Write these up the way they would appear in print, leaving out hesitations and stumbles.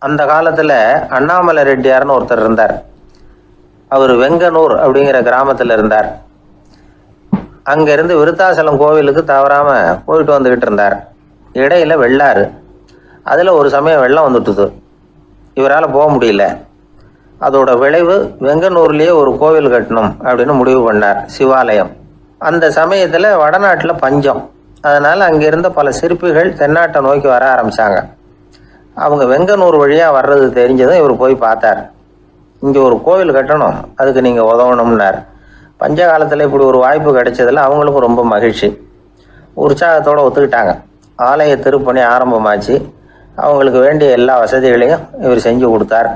அந்த காலத்தில் அண்ணாமலை ரெட்டியார்னு ஒருத்தர் இருந்தார். அவர் வெங்கனூர் அப்படிங்கிற கிராமத்தில் இருந்தார். அங்கேருந்து விருத்தாசலம் கோவிலுக்கு தவறாமல் போயிட்டு வந்துக்கிட்டு இருந்தார். இடையில வெள்ளாறு, அதில் ஒரு சமயம் வெள்ளம் வந்துட்டுது. இவரால் போக முடியல. அதோட விளைவு வெங்கனூர்லேயே ஒரு கோவில் கட்டணும் அப்படின்னு முடிவு பண்ணார், சிவாலயம். அந்த சமயத்தில் வடநாட்டில் பஞ்சம். அதனால் அங்கே இருந்த பல சிற்பிகள் தென்னாட்டை நோக்கி வர ஆரம்பித்தாங்க. அவங்க வெங்கனூர் வழியாக வர்றது தெரிஞ்சதும் இவர் போய் பார்த்தார். இங்கே ஒரு கோவில் கட்டணும், அதுக்கு நீங்கள் உதவணும்னார். பஞ்ச காலத்தில் இப்படி ஒரு வாய்ப்பு கிடைச்சதில் அவங்களுக்கும் ரொம்ப மகிழ்ச்சி. உற்சாகத்தோடு ஒத்துக்கிட்டாங்க. ஆலய திருப்பணி ஆரம்பமாச்சு. அவங்களுக்கு வேண்டிய எல்லா வசதிகளையும் இவர் செஞ்சு கொடுத்தார்.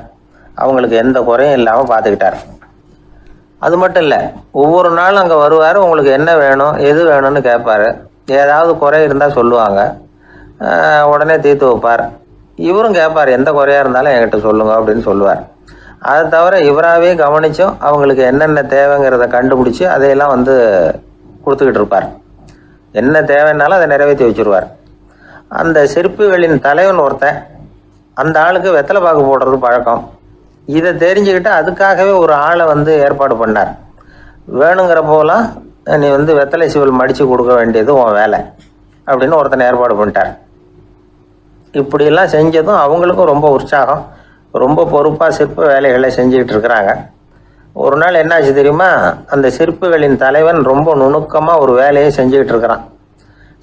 அவங்களுக்கு எந்த குறையும் இல்லாமல் பார்த்துக்கிட்டார். அது மட்டும் இல்லை, ஒவ்வொரு நாளும் அங்கே வருவார். உங்களுக்கு என்ன வேணும், எது வேணும்னு கேட்பார். ஏதாவது குறை இருந்தால் சொல்லுவாங்க, உடனே தீர்த்து வைப்பார். இவரும் கேட்பார், எந்த குறையாக இருந்தாலும் என்கிட்ட சொல்லுங்க அப்படின்னு சொல்லுவார். அதை தவிர இவராகவே கவனிச்சும் அவங்களுக்கு என்னென்ன தேவைங்கிறத கண்டுபிடிச்சி அதையெல்லாம் கொடுத்துக்கிட்டு இருப்பார். என்ன தேவைன்னாலும் அதை நிறைவேற்றி வச்சுருவார். அந்த சிற்பிகளின் தலைவன் ஒருத்தன், அந்த ஆளுக்கு வெத்தலை பாக்கு போடுறது பழக்கம். இதை தெரிஞ்சுக்கிட்டு அதுக்காகவே ஒரு ஆளை ஏற்பாடு பண்ணார். வேணுங்கிற போலாம் நீ வெத்தலை சிவல் மடித்து கொடுக்க வேண்டியது உன் வேலை அப்படின்னு ஒருத்தனை ஏற்பாடு பண்ணிட்டார். இப்படியெல்லாம் செஞ்சதும் அவங்களுக்கும் ரொம்ப உற்சாகம். ரொம்ப பொறுப்பாக சிற்ப வேலைகளை செஞ்சுக்கிட்டு இருக்கிறாங்க. ஒரு நாள் என்னாச்சு தெரியுமா? அந்த சிற்பிகளின் தலைவன் ரொம்ப நுணுக்கமாக ஒரு வேலையை செஞ்சுக்கிட்டு இருக்கிறான்.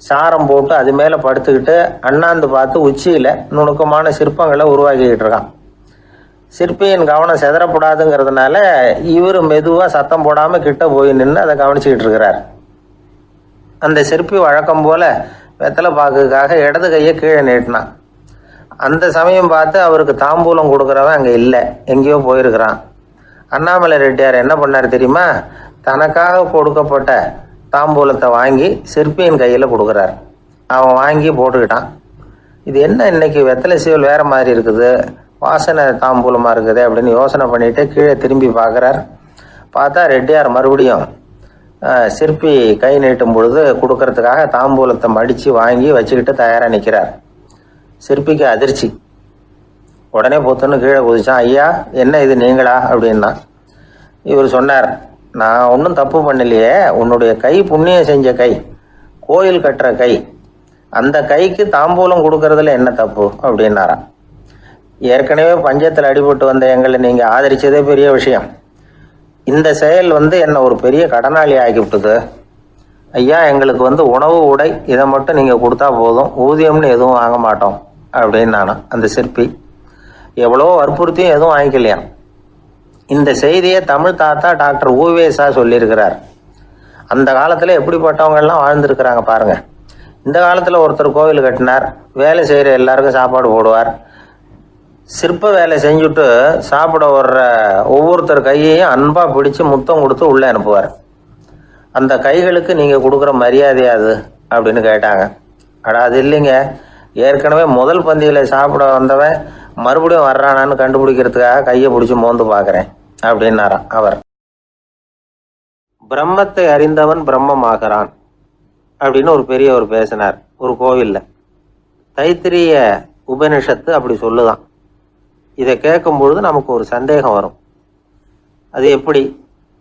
சாரம் போட்டு அது மேலே படுத்துக்கிட்டு அண்ணாந்து பார்த்து உச்சியில் நுணுக்கமான சிற்பங்களை உருவாக்கிக்கிட்டு இருக்கான். சிற்பியின் கவனம் செதறப்படாதுங்கிறதுனால இவர் மெதுவாக சத்தம் போடாமல் கிட்ட போய் நின்று அதை கவனிச்சுக்கிட்டு இருக்கிறார். அந்த சிற்பி வழக்கம் போல் வெத்தலை பாக்குக்காக இடது கையை கீழே நீட்டினான். அந்த சமயம் பார்த்து அவருக்கு தாம்பூலம் கொடுக்குறவன் அங்கே இல்லை, எங்கேயோ போயிருக்கிறான். அண்ணாமலை ரெட்டியார் என்ன பண்ணார் தெரியுமா? தனக்காக கொடுக்கப்பட்ட தாம்பூலத்தை வாங்கி சிற்பியின் கையில் கொடுக்குறார். அவன் வாங்கி போட்டுக்கிட்டான். இது என்ன இன்னைக்கு வெத்தலை சீவல் வேறு மாதிரி இருக்குது, வாசனை தாம்பூலமாக இருக்குது அப்படின்னு யோசனை பண்ணிட்டு கீழே திரும்பி பார்க்குறார். பார்த்தா ரெட்டியார் மறுபடியும் சிற்பி கை நீட்டும் பொழுது கொடுக்கறதுக்காக தாம்பூலத்தை மடித்து வாங்கி வச்சுக்கிட்டு தயாராக நிற்கிறார். சிற்பிக்கு அதிர்ச்சி. உடனே பொத்துன்னு கீழே குதிச்சான். ஐயா, என்ன இது நீங்களா அப்படின்னா. இவர் சொன்னார், நான் ஒன்றும் தப்பு பண்ணலையே, உன்னுடைய கை புண்ணியம் செஞ்ச கை, கோயில் கட்டுற கை, அந்த கைக்கு தாம்பூலம் கொடுக்கறதுல என்ன தப்பு அப்படின்னாராம். ஏற்கனவே பஞ்சத்தில் அடிபட்டு வந்த எங்களை நீங்கள் ஆதரிச்சதே பெரிய விஷயம். இந்த செயல் என்னை ஒரு பெரிய கடனாளி ஆகிவிட்டது. ஐயா, எங்களுக்கு உணவு உடை இதை மட்டும் நீங்கள் கொடுத்தா போதும், ஊதியம்னு எதுவும் வாங்க மாட்டோம் அப்படின்னு நானும். அந்த சிற்பி எவ்வளோ வற்புறுத்தியும் எதுவும் வாங்கிக்கலையாம். இந்த செய்தியை தமிழ் தாத்தா டாக்டர் ஊவேசா சொல்லியிருக்கிறார். அந்த காலத்தில் எப்படிப்பட்டவங்கெல்லாம் வாழ்ந்துருக்கிறாங்க பாருங்கள். இந்த காலத்தில் ஒருத்தர் கோவில் கட்டினார், வேலை செய்கிற எல்லாருக்கும் சாப்பாடு போடுவார். சிற்ப வேலை செஞ்சுட்டு சாப்பிட வர்ற ஒவ்வொருத்தர் கையையும் அன்பாக பிடிச்சி முத்தம் கொடுத்து உள்ளே அனுப்புவார். அந்த கைகளுக்கு நீங்கள் கொடுக்குற மரியாதையாது அப்படின்னு கேட்டாங்க. அது இல்லைங்க, ஏற்கனவே முதல் பந்தியில் சாப்பிட வந்தவன் மறுபடியும் வர்றானான்னு கண்டுபிடிக்கிறதுக்காக கையை பிடிச்சி மோந்து பார்க்குறேன் அப்படின்னாராம் அவர். பிரம்மத்தை அறிந்தவன் பிரம்மமாகிறான் அப்படின்னு ஒரு பெரியவர் பேசினார் ஒரு கோவிலில். தைத்திரிய உபனிஷத்து அப்படி சொல்லுதான். இதை கேட்கும் பொழுது நமக்கு ஒரு சந்தேகம் வரும். அது எப்படி?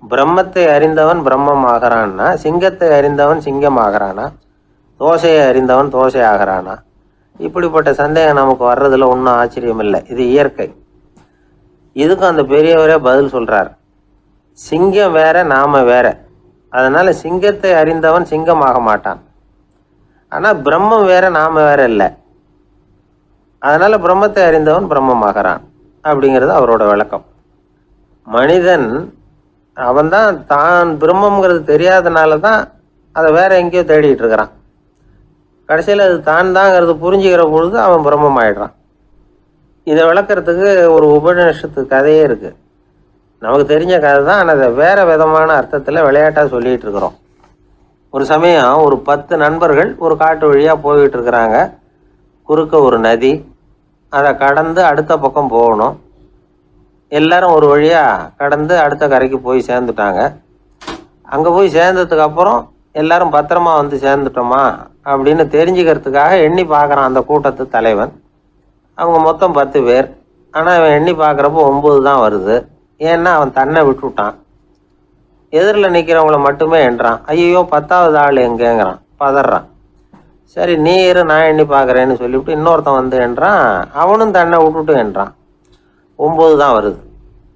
பிரம்மத்தை அறிந்தவன் பிரம்மம் ஆகிறான்னா, சிங்கத்தை அறிந்தவன் சிங்கம் ஆகிறானா, தோசையை அறிந்தவன் தோசை ஆகிறானா? இப்படிப்பட்ட சந்தேகம் நமக்கு வர்றதுல ஒன்றும் ஆச்சரியம் இல்லை. இது இயற்கை. இதுக்கும் அந்த பெரியவரே பதில் சொல்றார். சிங்கம் வேற, நாம வேற. அதனால சிங்கத்தை அறிந்தவன் சிங்கம் ஆக மாட்டான். ஆனா பிரம்மம் வேற, நாம வேற இல்லை. அதனால பிரம்மத்தை அறிந்தவன் பிரம்மமாகிறான் அப்படிங்கிறது அவரோட விளக்கம். மனிதன் அவன்தான் தான் பிரம்மங்கிறது தெரியாதனால தான் அதை வேற எங்கேயோ தேடிட்டு இருக்கிறான். கடைசியில் அது தான் தாங்கிறது புரிஞ்சுக்கிற பொழுது அவன் பிரம்மம் ஆயிடுறான். இதை விளக்கிறதுக்கு ஒரு உபநிஷத்து கதையே இருக்கு. நமக்கு தெரிஞ்ச கதை தான், ஆனால் அதை வேற விதமான அர்த்தத்தில் விளையாட்டாக சொல்லிட்டு இருக்கிறோம். ஒரு சமயம் ஒரு 10 நண்பர்கள் ஒரு காட்டு வழியாக போய்கிட்டு இருக்கிறாங்க. குறுக்க ஒரு நதி, அதை கடந்து அடுத்த பக்கம் போகணும். எல்லாரும் ஒரு வழியாக கடந்து அடுத்த கரைக்கு போய் சேர்ந்துட்டாங்க. அங்கே போய் சேர்ந்ததுக்கு அப்புறம் எல்லாரும் பத்திரமா சேர்ந்துட்டோமா அப்படின்னு தெரிஞ்சுக்கிறதுக்காக எண்ணி பார்க்குறான் அந்த கூட்டத்து தலைவன். அவங்க மொத்தம் 10 பேர். ஆனால் அவன் எண்ணி பார்க்குறப்போ 9 தான் வருது. ஏன்னா அவன் தன்னை விட்டுவிட்டான். எதிரில் நிற்கிறவங்கள மட்டுமே எண்றான். ஐயோ 10வது ஆள் எங்கேங்கிறான், பதறான். சரி நீ இரு நான் எண்ணி பார்க்குறேன்னு சொல்லிவிட்டு இன்னொருத்தன் வந்து எண்றான். அவனும் தன்னை விட்டுட்டு எண்றான். 9 தான் வருது.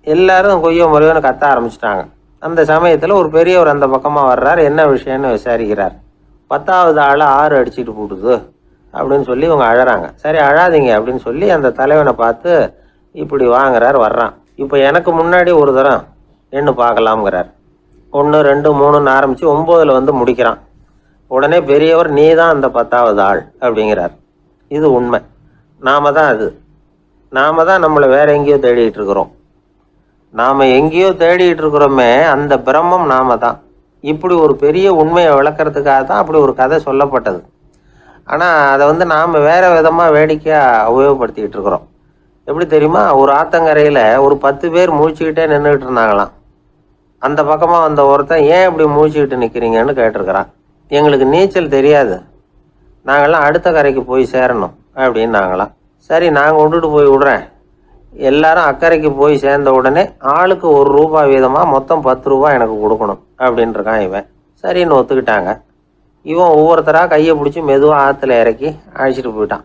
எல்லாரும் கொய்யோ முறையோன்னு கத்த ஆரம்பிச்சிட்டாங்க. அந்த சமயத்தில் ஒரு பெரியவர் அந்த பக்கமாக வர்றார். என்ன விஷயம்னு விசாரிக்கிறார். 10வது ஆள் 6 அடிச்சுட்டு போட்டுது அப்படின்னு சொல்லி இவங்க அழறாங்க. சரி அழாதீங்க அப்படின்னு சொல்லி அந்த தலைவனை பார்த்து இப்படி வாங்குறார். வர்றான். இப்போ எனக்கு முன்னாடி ஒரு தரம் எண்ணு பார்க்கலாம்ங்கிறார். 1 2 3ன்னு ஆரம்பித்து 9ல் வந்து முடிக்கிறான். உடனே பெரியவர் நீ தான் அந்த 10வது ஆள் அப்படிங்கிறார். இது உண்மை. நாம தான் அது. நாம தான் நம்மளை வேற எங்கேயோ தேடிட்டு இருக்கிறோம். நாம எங்கேயோ தேடிட்டு இருக்கிறோமே அந்த பிரம்மம் நாம தான். இப்படி ஒரு பெரிய உண்மையை விளக்கறதுக்காக தான் அப்படி ஒரு கதை சொல்லப்பட்டது. ஆனால் அதை வந்து நாம் வேற விதமாக வேடிக்கையாக உபயோகப்படுத்திக்கிட்டு இருக்கிறோம். எப்படி தெரியுமா? ஒரு ஆத்தங்கரையில் ஒரு 10 பேர் மூழ்கிக்கிட்டே நின்றுக்கிட்டு இருந்தாங்களாம். அந்த பக்கமாக வந்த ஒருத்தன் ஏன் இப்படி மூழ்கிக்கிட்டு நிற்கிறீங்கன்னு கேட்டிருக்கிறான். எங்களுக்கு நீச்சல் தெரியாது, நாங்கள்லாம் அடுத்த கரைக்கு போய் சேரணும் அப்படின்னாங்களாம். சரி நாங்கள் விட்டுட்டு போய் விடுறேன். எல்லாரும் அக்கறைக்கு போய் சேர்ந்த உடனே ஆளுக்கு ₹1 வீதமாக மொத்தம் ₹10 எனக்கு கொடுக்கணும் அப்படின்னு இருக்கான் இவன். சரின்னு ஒத்துக்கிட்டாங்க. இவன் ஒவ்வொருத்தராக கையை பிடிச்சி மெதுவாக ஆற்றுல இறக்கி அழைச்சிட்டு போயிட்டான்.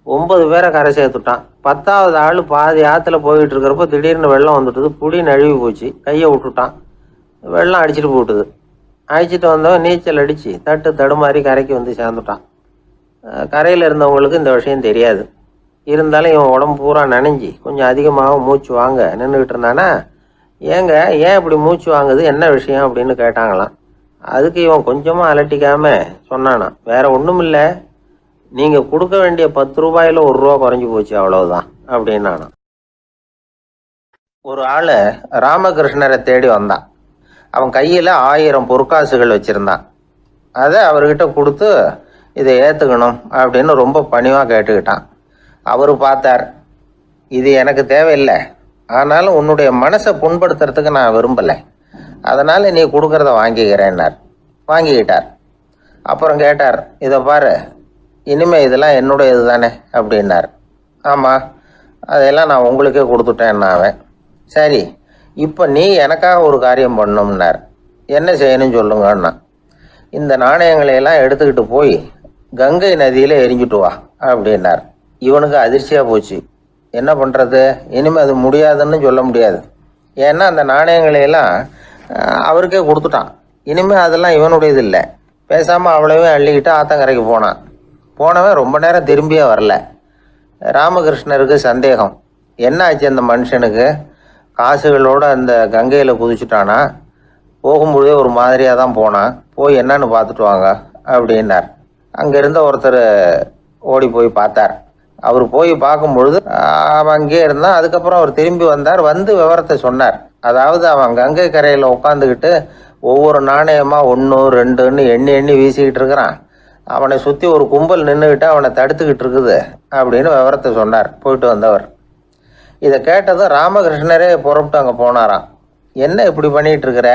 9 பேரை கரை சேர்த்துட்டான். 10வது ஆள் பாதி ஆற்றுல போயிட்டு இருக்கிறப்போ திடீர்னு வெள்ளம் வந்துட்டுது. புடி நழுவி போச்சு. கையை விட்டுட்டான். வெள்ளம் அடிச்சுட்டு போட்டுது. அழைச்சிட்டு வந்தவன் நீச்சல் அடித்து தடுமாறி கரைக்கு வந்து சேர்ந்துட்டான். கரையில் இருந்தவங்களுக்கு இந்த விஷயம் தெரியாது. இருந்தாலும் இவன் உடம்பு பூரா நனைஞ்சி கொஞ்சம் அதிகமாக மூச்சு வாங்க நின்றுக்கிட்டு இருந்தானா. ஏங்க ஏன் இப்படி மூச்சு வாங்குது, என்ன விஷயம் அப்படின்னு கேட்டாங்களாம். அதுக்கு இவன் கொஞ்சமாக அலட்டிக்காம சொன்னானா, வேற ஒன்றும் இல்லை, நீங்கள் கொடுக்க வேண்டிய ₹10ல் ₹1 குறைஞ்சி போச்சு அவ்வளவுதான் அப்படின்னானா. ஒரு ஆள் ராமகிருஷ்ணரை தேடி வந்தான். அவன் கையில் 1000 பொற்காசுகள் வச்சுருந்தான். அதை அவர்கிட்ட கொடுத்து இதை ஏற்றுக்கணும் அப்படின்னு ரொம்ப பணிவாக கேட்டுக்கிட்டான். அவர் பார்த்தார், இது எனக்கு தேவையில்லை, ஆனாலும் உன்னுடைய மனசை புண்படுத்துறதுக்கு நான் விரும்பலை, அதனால் நீ கொடுக்கறத வாங்கிக்கிறேன்னார். வாங்கிக்கிட்டார். அப்புறம் கேட்டார், இதை பாரு, இனிமே இதெல்லாம் என்னுடைய இது தானே அப்படின்னார். ஆமாம், அதெல்லாம் நான் உங்களுக்கே கொடுத்துட்டேன் அவன். சரி, இப்போ நீ எனக்காக ஒரு காரியம் பண்ணணும்னார். என்ன செய்யணும்னு சொல்லுங்கன்னா, இந்த நாணயங்களையெல்லாம் எடுத்துக்கிட்டு போய் கங்கை நதியில் எரிஞ்சுட்டு வா அப்படின்னார். இவனுக்கு அதிர்ச்சியாக போச்சு. என்ன பண்ணுறது, இனிமேல் அது முடியாதுன்னு சொல்ல முடியாது. ஏன்னா அந்த நாணயங்களையெல்லாம் அவருக்கே கொடுத்துட்டான். இனிமேல் அதெல்லாம் இவனுடையது இல்லை. பேசாமல் அவ்வளவே அள்ளிக்கிட்டு ஆத்தங்கரைக்கு போனான். போனவன் ரொம்ப நேரம் திரும்பியே வரல. ராமகிருஷ்ணருக்கு சந்தேகம், என்ன ஆச்சு அந்த மனுஷனுக்கு, காசுகளோடு அந்த கங்கையில் குதிச்சுட்டானா, போகும்பொழுதே ஒரு மாதிரியாக தான் போனான், போய் என்னன்னு பார்த்துட்டு வாங்க அப்படின்னார். அங்கே இருந்த ஒருத்தர் ஓடி போய் பார்த்தார். அவர் போய் பார்க்கும் பொழுது அவன் அங்கே இருந்தான். அதுக்கப்புறம் அவர் திரும்பி வந்தார். வந்து விவரத்தை சொன்னார். அதாவது அவன் கங்கை கரையில் உட்காந்துக்கிட்டு ஒவ்வொரு நாணயமாக 1 2ன்னு எண்ணி எண்ணி வீசிக்கிட்டு இருக்கிறான். அவனை சுற்றி ஒரு கும்பல் நின்றுக்கிட்டு அவனை தடுத்துக்கிட்டு இருக்குது அப்படின்னு விவரத்தை சொன்னார் போயிட்டு வந்தவர். இதை கேட்டதும் ராமகிருஷ்ணரே புறப்பட்டு அங்கே போனாராம். என்ன இப்படி பண்ணிகிட்டு இருக்கிற,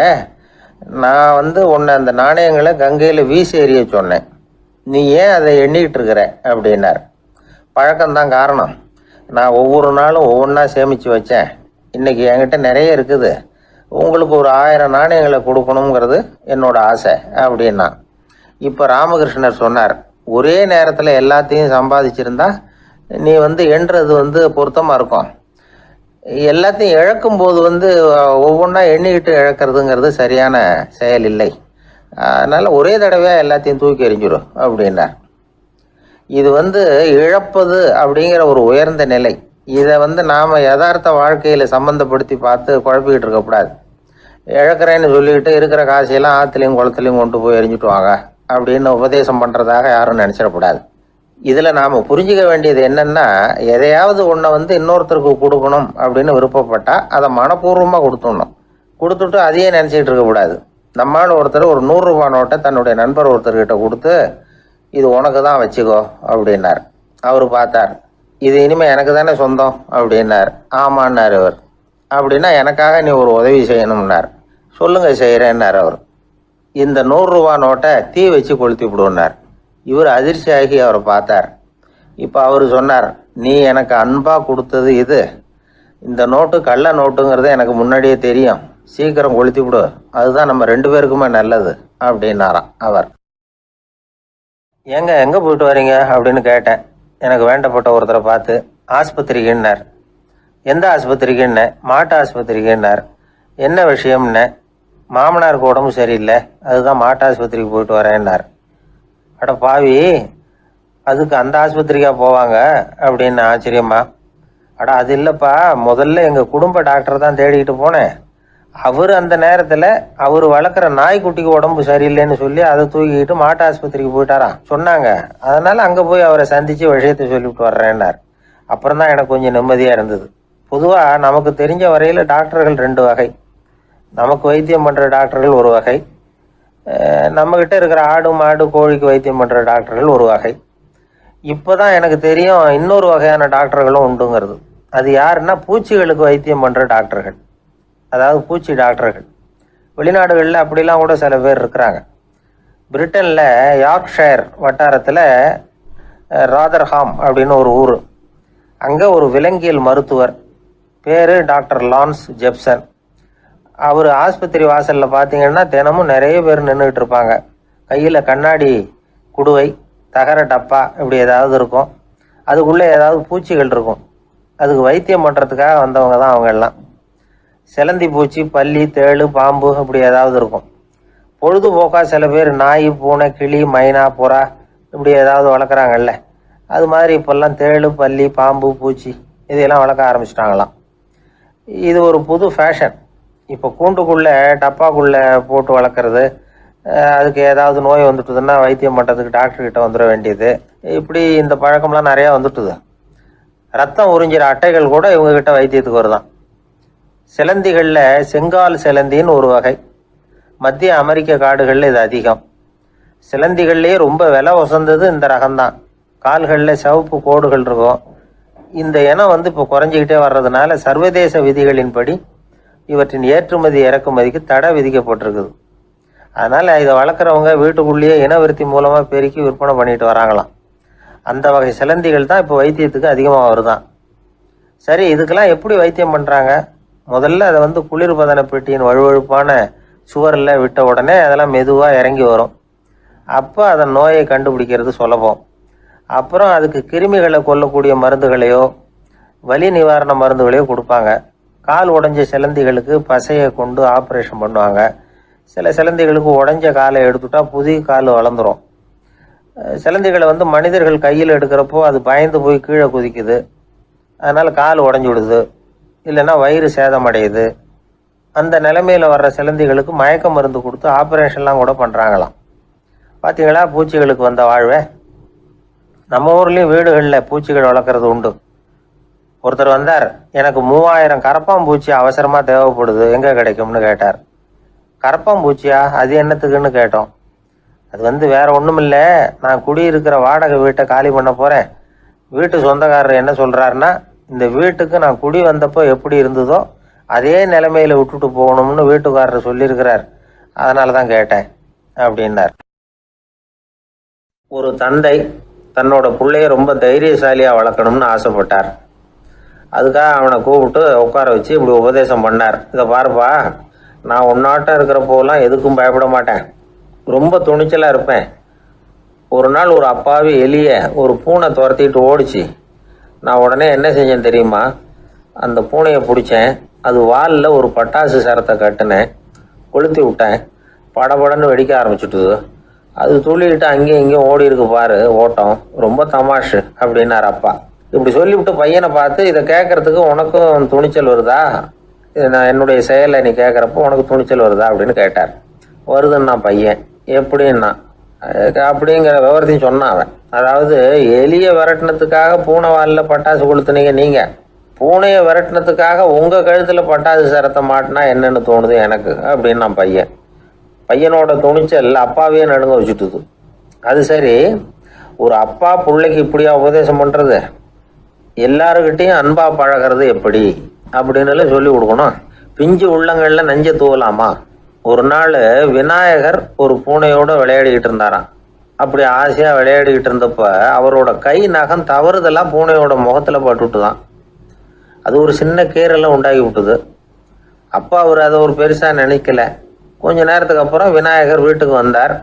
நான் உன்னை அந்த நாணயங்களை கங்கையில் வீசி எறிய சொன்னேன், நீ ஏன் அதை எண்ணிக்கிட்டு இருக்கிற அப்படின்னார். பழக்கம்தான் காரணம், நான் ஒவ்வொரு நாளும் ஒவ்வொன்றா சேமித்து வச்சேன். இன்றைக்கி என்கிட்ட நிறைய இருக்குது, உங்களுக்கு ஒரு 1000 நாணயங்களை கொடுக்கணுங்கிறது என்னோட ஆசை அப்படின்னா. இப்போ ராமகிருஷ்ணர் சொன்னார், ஒரே நேரத்தில் எல்லாத்தையும் சம்பாதிச்சிருந்தா நீ எண்ணுறது பொருத்தமாக இருக்கும். எல்லாத்தையும் இழக்கும்போது ஒவ்வொன்றா எண்ணிக்கிட்டு இழக்கிறதுங்கிறது சரியான செயல் இல்லை. அதனால் ஒரே தடவையாக எல்லாத்தையும் தூக்கி எறிஞ்சிடும் அப்படின்னார். இது இழப்பது அப்படிங்கிற ஒரு உயர்ந்த நிலை. இதை நாம் யதார்த்த வாழ்க்கையில் சம்மந்தப்படுத்தி பார்த்து குழப்பிக்கிட்டு இருக்கக்கூடாது. இழக்கிறேன்னு சொல்லிக்கிட்டு இருக்கிற காசையெல்லாம் ஆற்றுலையும் குளத்துலையும் கொண்டு போய் எரிஞ்சுட்டு வாங்க அப்படின்னு உபதேசம் பண்ணுறதாக யாரும் நினச்சிடக்கூடாது. இதில் நாம் புரிஞ்சிக்க வேண்டியது என்னென்னா, எதையாவது ஒன்றை இன்னொருத்தருக்கு கொடுக்கணும் அப்படின்னு விருப்பப்பட்டால் அதை மனப்பூர்வமாக கொடுத்துடணும். கொடுத்துட்டு அதையே நினச்சிக்கிட்டு இருக்கக்கூடாது. நம்மால் ஒருத்தர் ஒரு ₹100 நோட்டை தன்னுடைய நண்பர் ஒருத்தர்கிட்ட கொடுத்து, இது உனக்கு தான் வச்சுக்கோ அப்படின்னார். அவர் பார்த்தார், இது இனிமேல் எனக்கு தானே சொந்தம் அப்படின்னார். ஆமான்னார் அவர். அப்படின்னா எனக்காக நீ ஒரு உதவி செய்யணும்னார். சொல்லுங்க செய்கிறேன்னார் அவர். இந்த ₹100 நோட்டை தீ வச்சு கொளுத்தி விடுனார். இவர் அதிர்ச்சியாகி அவரை பார்த்தார். இப்போ அவர் சொன்னார், நீ எனக்கு அன்பா கொடுத்தது இது. இந்த நோட்டு கள்ள நோட்டுங்கிறது எனக்கு முன்னாடியே தெரியும். சீக்கிரம் கொளுத்தி விடு, அதுதான் நம்ம 2 பேருக்குமே நல்லது அப்படின்னாராம் அவர். எங்க போயிட்டு வரீங்க அப்படின்னு கேட்டேன். எனக்கு வேண்டப்பட்ட ஒருத்தரை பார்த்து. ஆஸ்பத்திரிக்குன்னார். எந்த ஆஸ்பத்திரிக்குன்ன? மாட்டு ஆஸ்பத்திரிக்குன்னார். என்ன விஷயம்னு? மாமனாருக்கு உடம்பு சரியில்லை, அதுதான் மாட்டு ஆஸ்பத்திரிக்கு போயிட்டு வரேன்னார். அட பாவி, அதுக்கு அந்த ஆஸ்பத்திரிக்கா போவாங்க அப்படின்னு ஆச்சரியமா. அட அது இல்லைப்பா, முதல்ல எங்கள் குடும்ப டாக்டர் தான் தேடிக்கிட்டு போனேன். அவர் அந்த நேரத்தில் அவர் வளர்க்குற நாய்க்குட்டிக்கு உடம்பு சரியில்லைன்னு சொல்லி அதை தூக்கிக்கிட்டு மாட்டு ஆஸ்பத்திரிக்கு போயிட்டாராம் சொன்னாங்க. அதனால் அங்கே போய் அவரை சந்தித்து விஷயத்தை சொல்லிவிட்டு வர்றேன்னார். அப்புறம் தான் எனக்கு கொஞ்சம் நிம்மதியாக இருந்தது. பொதுவாக நமக்கு தெரிஞ்ச வரையில் டாக்டர்கள் 2 வகை. நமக்கு வைத்தியம் பண்ணுற டாக்டர்கள் ஒரு வகை, நம்மக்கிட்ட இருக்கிற ஆடு மாடு கோழிக்கு வைத்தியம் பண்ணுற டாக்டர்கள் ஒரு வகை. இப்போ தான் எனக்கு தெரியும் இன்னொரு வகையான டாக்டர்களும் உண்டுங்கிறது. அது யாருன்னா பூச்சிகளுக்கு வைத்தியம் பண்ணுற டாக்டர்கள், அதாவது பூச்சி டாக்டர்கள். வெளிநாடுகளில் அப்படிலாம் கூட சில பேர் இருக்கிறாங்க. பிரிட்டனில் யார்க்ஷயர் வட்டாரத்தில் ராதர்ஹாம் அப்படின்னு ஒரு ஊர். அங்கே ஒரு விலங்கியல் மருத்துவர், பேர் டாக்டர் லான்ஸ் ஜெப்சன். அவர் ஆஸ்பத்திரி வாசலில் பார்த்தீங்கன்னா தினமும் நிறைய பேர் நின்றுட்டு இருப்பாங்க. கையில் கண்ணாடி குடுவை, தகர டப்பா இப்படி ஏதாவது இருக்கும். அதுக்குள்ளே ஏதாவது பூச்சிகள் இருக்கும். அதுக்கு வைத்தியம் பண்ணுறதுக்காக வந்தவங்க தான் அவங்க எல்லாம். சிலந்தி பூச்சி, பல்லி, தேளு, பாம்பு இப்படி ஏதாவது இருக்கும். பொழுதுபோக்காக சில பேர் நாய், பூனை, கிளி, மைனா, புறா இப்படி ஏதாவது வளர்க்குறாங்கல்ல, அது மாதிரி இப்போல்லாம் தேளு, பல்லி, பாம்பு, பூச்சி இதையெல்லாம் வளர்க்க ஆரம்பிச்சிட்டாங்களாம். இது ஒரு புது ஃபேஷன். இப்போ கூண்டுக்குள்ளே டப்பாக்குள்ளே போட்டு வளர்க்குறது, அதுக்கு ஏதாவது நோய் வந்துட்டுதுன்னா வைத்தியம் பண்ணுறதுக்கு டாக்டர்கிட்ட வந்துட வேண்டியது, இப்படி இந்த பழக்கம்லாம் நிறையா வந்துட்டுது. ரத்தம் உறிஞ்சிற அட்டைகள் கூட இவங்ககிட்ட வைத்தியத்துக்கு வருதான். சிலந்திகளில் செங்கால் சிலந்தின்னு ஒரு வகை. மத்திய அமெரிக்க காடுகளில் இது அதிகம். சிலந்திகள்லேயே ரொம்ப விலை உசந்தது இந்த ரகம்தான். கால்களில் சிவப்பு கோடுகள் இருக்கும். இந்த இனம் இப்போ குறைஞ்சிக்கிட்டே வர்றதுனால சர்வதேச விதிகளின்படி இவற்றின் ஏற்றுமதி இறக்குமதிக்கு தடை விதிக்கப்பட்டிருக்குது. அதனால் இதை வளர்க்குறவங்க வீட்டுக்குள்ளேயே இனவிருத்தி மூலமாக பெருக்கி விற்பனை பண்ணிட்டு வராங்களாம். அந்த வகை சிலந்திகள் தான் இப்போ வைத்தியத்துக்கு அதிகமாக வருதான். சரி, இதுக்கெல்லாம் எப்படி வைத்தியம் பண்ணுறாங்க? முதல்ல அதை குளிர்பதன பெட்டியின் வழுவழுப்பான சுவரில் விட்ட உடனே அதெல்லாம் மெதுவாக இறங்கி வரும். அப்போ அதன் நோயை கண்டுபிடிக்கிறது சுலபம். அப்புறம் அதுக்கு கிருமிகளை கொல்லக்கூடிய மருந்துகளையோ வலி நிவாரண மருந்துகளையோ கொடுப்பாங்க. கால் உடைஞ்ச சிலந்திகளுக்கு பசையை கொண்டு ஆப்ரேஷன் பண்ணுவாங்க. சில சிலந்திகளுக்கு உடைஞ்ச காலை எடுத்துட்டா புதிய கால் வளர்ந்துடும். சிலந்திகளை மனிதர்கள் கையில் எடுக்கிறப்போ அது பயந்து போய் கீழே குதிக்குது. அதனால் கால் உடஞ்சி விடுது, இல்லைன்னா வயிறு சேதமடையுது. அந்த நிலைமையில் வர்ற சிலந்திகளுக்கு மயக்க மருந்து கொடுத்து ஆப்ரேஷன்லாம் கூட பண்ணுறாங்களாம். பார்த்தீங்களா பூச்சிகளுக்கு வந்த வாழ்வே. நம்ம ஊர்லேயும் வீடுகளில் பூச்சிகள் வளர்க்குறது உண்டு. ஒருத்தர் வந்தார், எனக்கு 3000 கரப்பாம்பூச்சி அவசரமாக தேவைப்படுது, எங்கே கிடைக்கும்னு கேட்டார். கரப்பாம்பூச்சியா? அது என்னத்துக்குன்னு கேட்டோம். அது வேற ஒன்றும் இல்லை, நான் குடியிருக்கிற வாடகை வீட்டை காலி பண்ண போகிறேன். வீட்டு சொந்தக்காரர் என்ன சொல்கிறாருன்னா, இந்த வீட்டுக்கு நான் குடி வந்தப்போ எப்படி இருந்ததோ அதே நிலைமையில் விட்டுட்டு போகணும்னு வீட்டுக்காரர் சொல்லியிருக்கிறார், அதனால தான் கேட்டேன் அப்படின்னார். ஒரு தந்தை தன்னோட பிள்ளைய ரொம்ப தைரியசாலியாக வளர்க்கணும்னு ஆசைப்பட்டார். அதுக்காக அவனை கூப்பிட்டு உட்கார வச்சு இப்படி உபதேசம் பண்ணார். இதை பாருப்பா, நான் உன்னாட்டம் இருக்கிறப்போலாம் எதுக்கும் பயப்பட மாட்டேன், ரொம்ப துணிச்சலாக இருப்பேன். ஒரு நாள் ஒரு அப்பாவி எலிய ஒரு பூனை துரத்திட்டு ஓடிச்சு. நான் உடனே என்ன செஞ்சேன் தெரியுமா? அந்த பூனையை பிடிச்சேன், அது வாலில் ஒரு பட்டாசு சரத்தை கட்டினேன், கொளுத்தி விட்டேன். படபடன்னு வெடிக்க ஆரம்பிச்சுட்டுது. அது துள்ளிக்கிட்டு அங்கேயும் இங்கேயும் ஓடி இருக்கு பாரு ஓட்டம், ரொம்ப தமாஷு அப்படின்னார் அப்பா. இப்படி சொல்லிவிட்டு பையனை பார்த்து, இதை கேட்கறதுக்கு உனக்கும் துணிச்சல் வருதா? நான் என்னுடைய செயலை நீ கேட்குறப்போ உனக்கு துணிச்சல் வருதா அப்படின்னு கேட்டார். வருதுன்னா பையன். எப்படின்னா அப்படிங்கிற விவரத்தையும் சொன்னான் அவன். அதாவது எலியை விரட்டினத்துக்காக பூனை வாலில் பட்டாசு கொளுத்துனீங்க நீங்கள், பூனையை விரட்டினத்துக்காக உங்கள் கழுத்தில் பட்டாசு சரத்தை மாட்டினா என்னன்னு தோணுது எனக்கு அப்படின்னு நான் பையன். பையனோட துணிச்சல் அப்பாவே நடுங்க வச்சுட்டுது. அது சரி, ஒரு அப்பா பிள்ளைக்கு இப்படியா உபதேசம் பண்ணுறது? எல்லாருக்கிட்டையும் அன்பா பழகிறது எப்படி அப்படின்னு சொல்லி கொடுக்கணும். பிஞ்சு உள்ளங்கள்ல நஞ்ச தூவலாமா? ஒரு நாள் விநாயகர் ஒரு பூனையோட விளையாடிக்கிட்டு இருந்தாராம். அப்படி ஆசையாக விளையாடிக்கிட்டு இருந்தப்ப அவரோட கை நகம் தவறுதெல்லாம் பூனையோட முகத்தில் பட்டுட்டு தான். அது ஒரு சின்ன கீறலை உண்டாகி விட்டுது. அப்போ அவர் அதை ஒரு பெருசாக நினைக்கல. கொஞ்ச நேரத்துக்கு அப்புறம் விநாயகர் வீட்டுக்கு வந்தார்.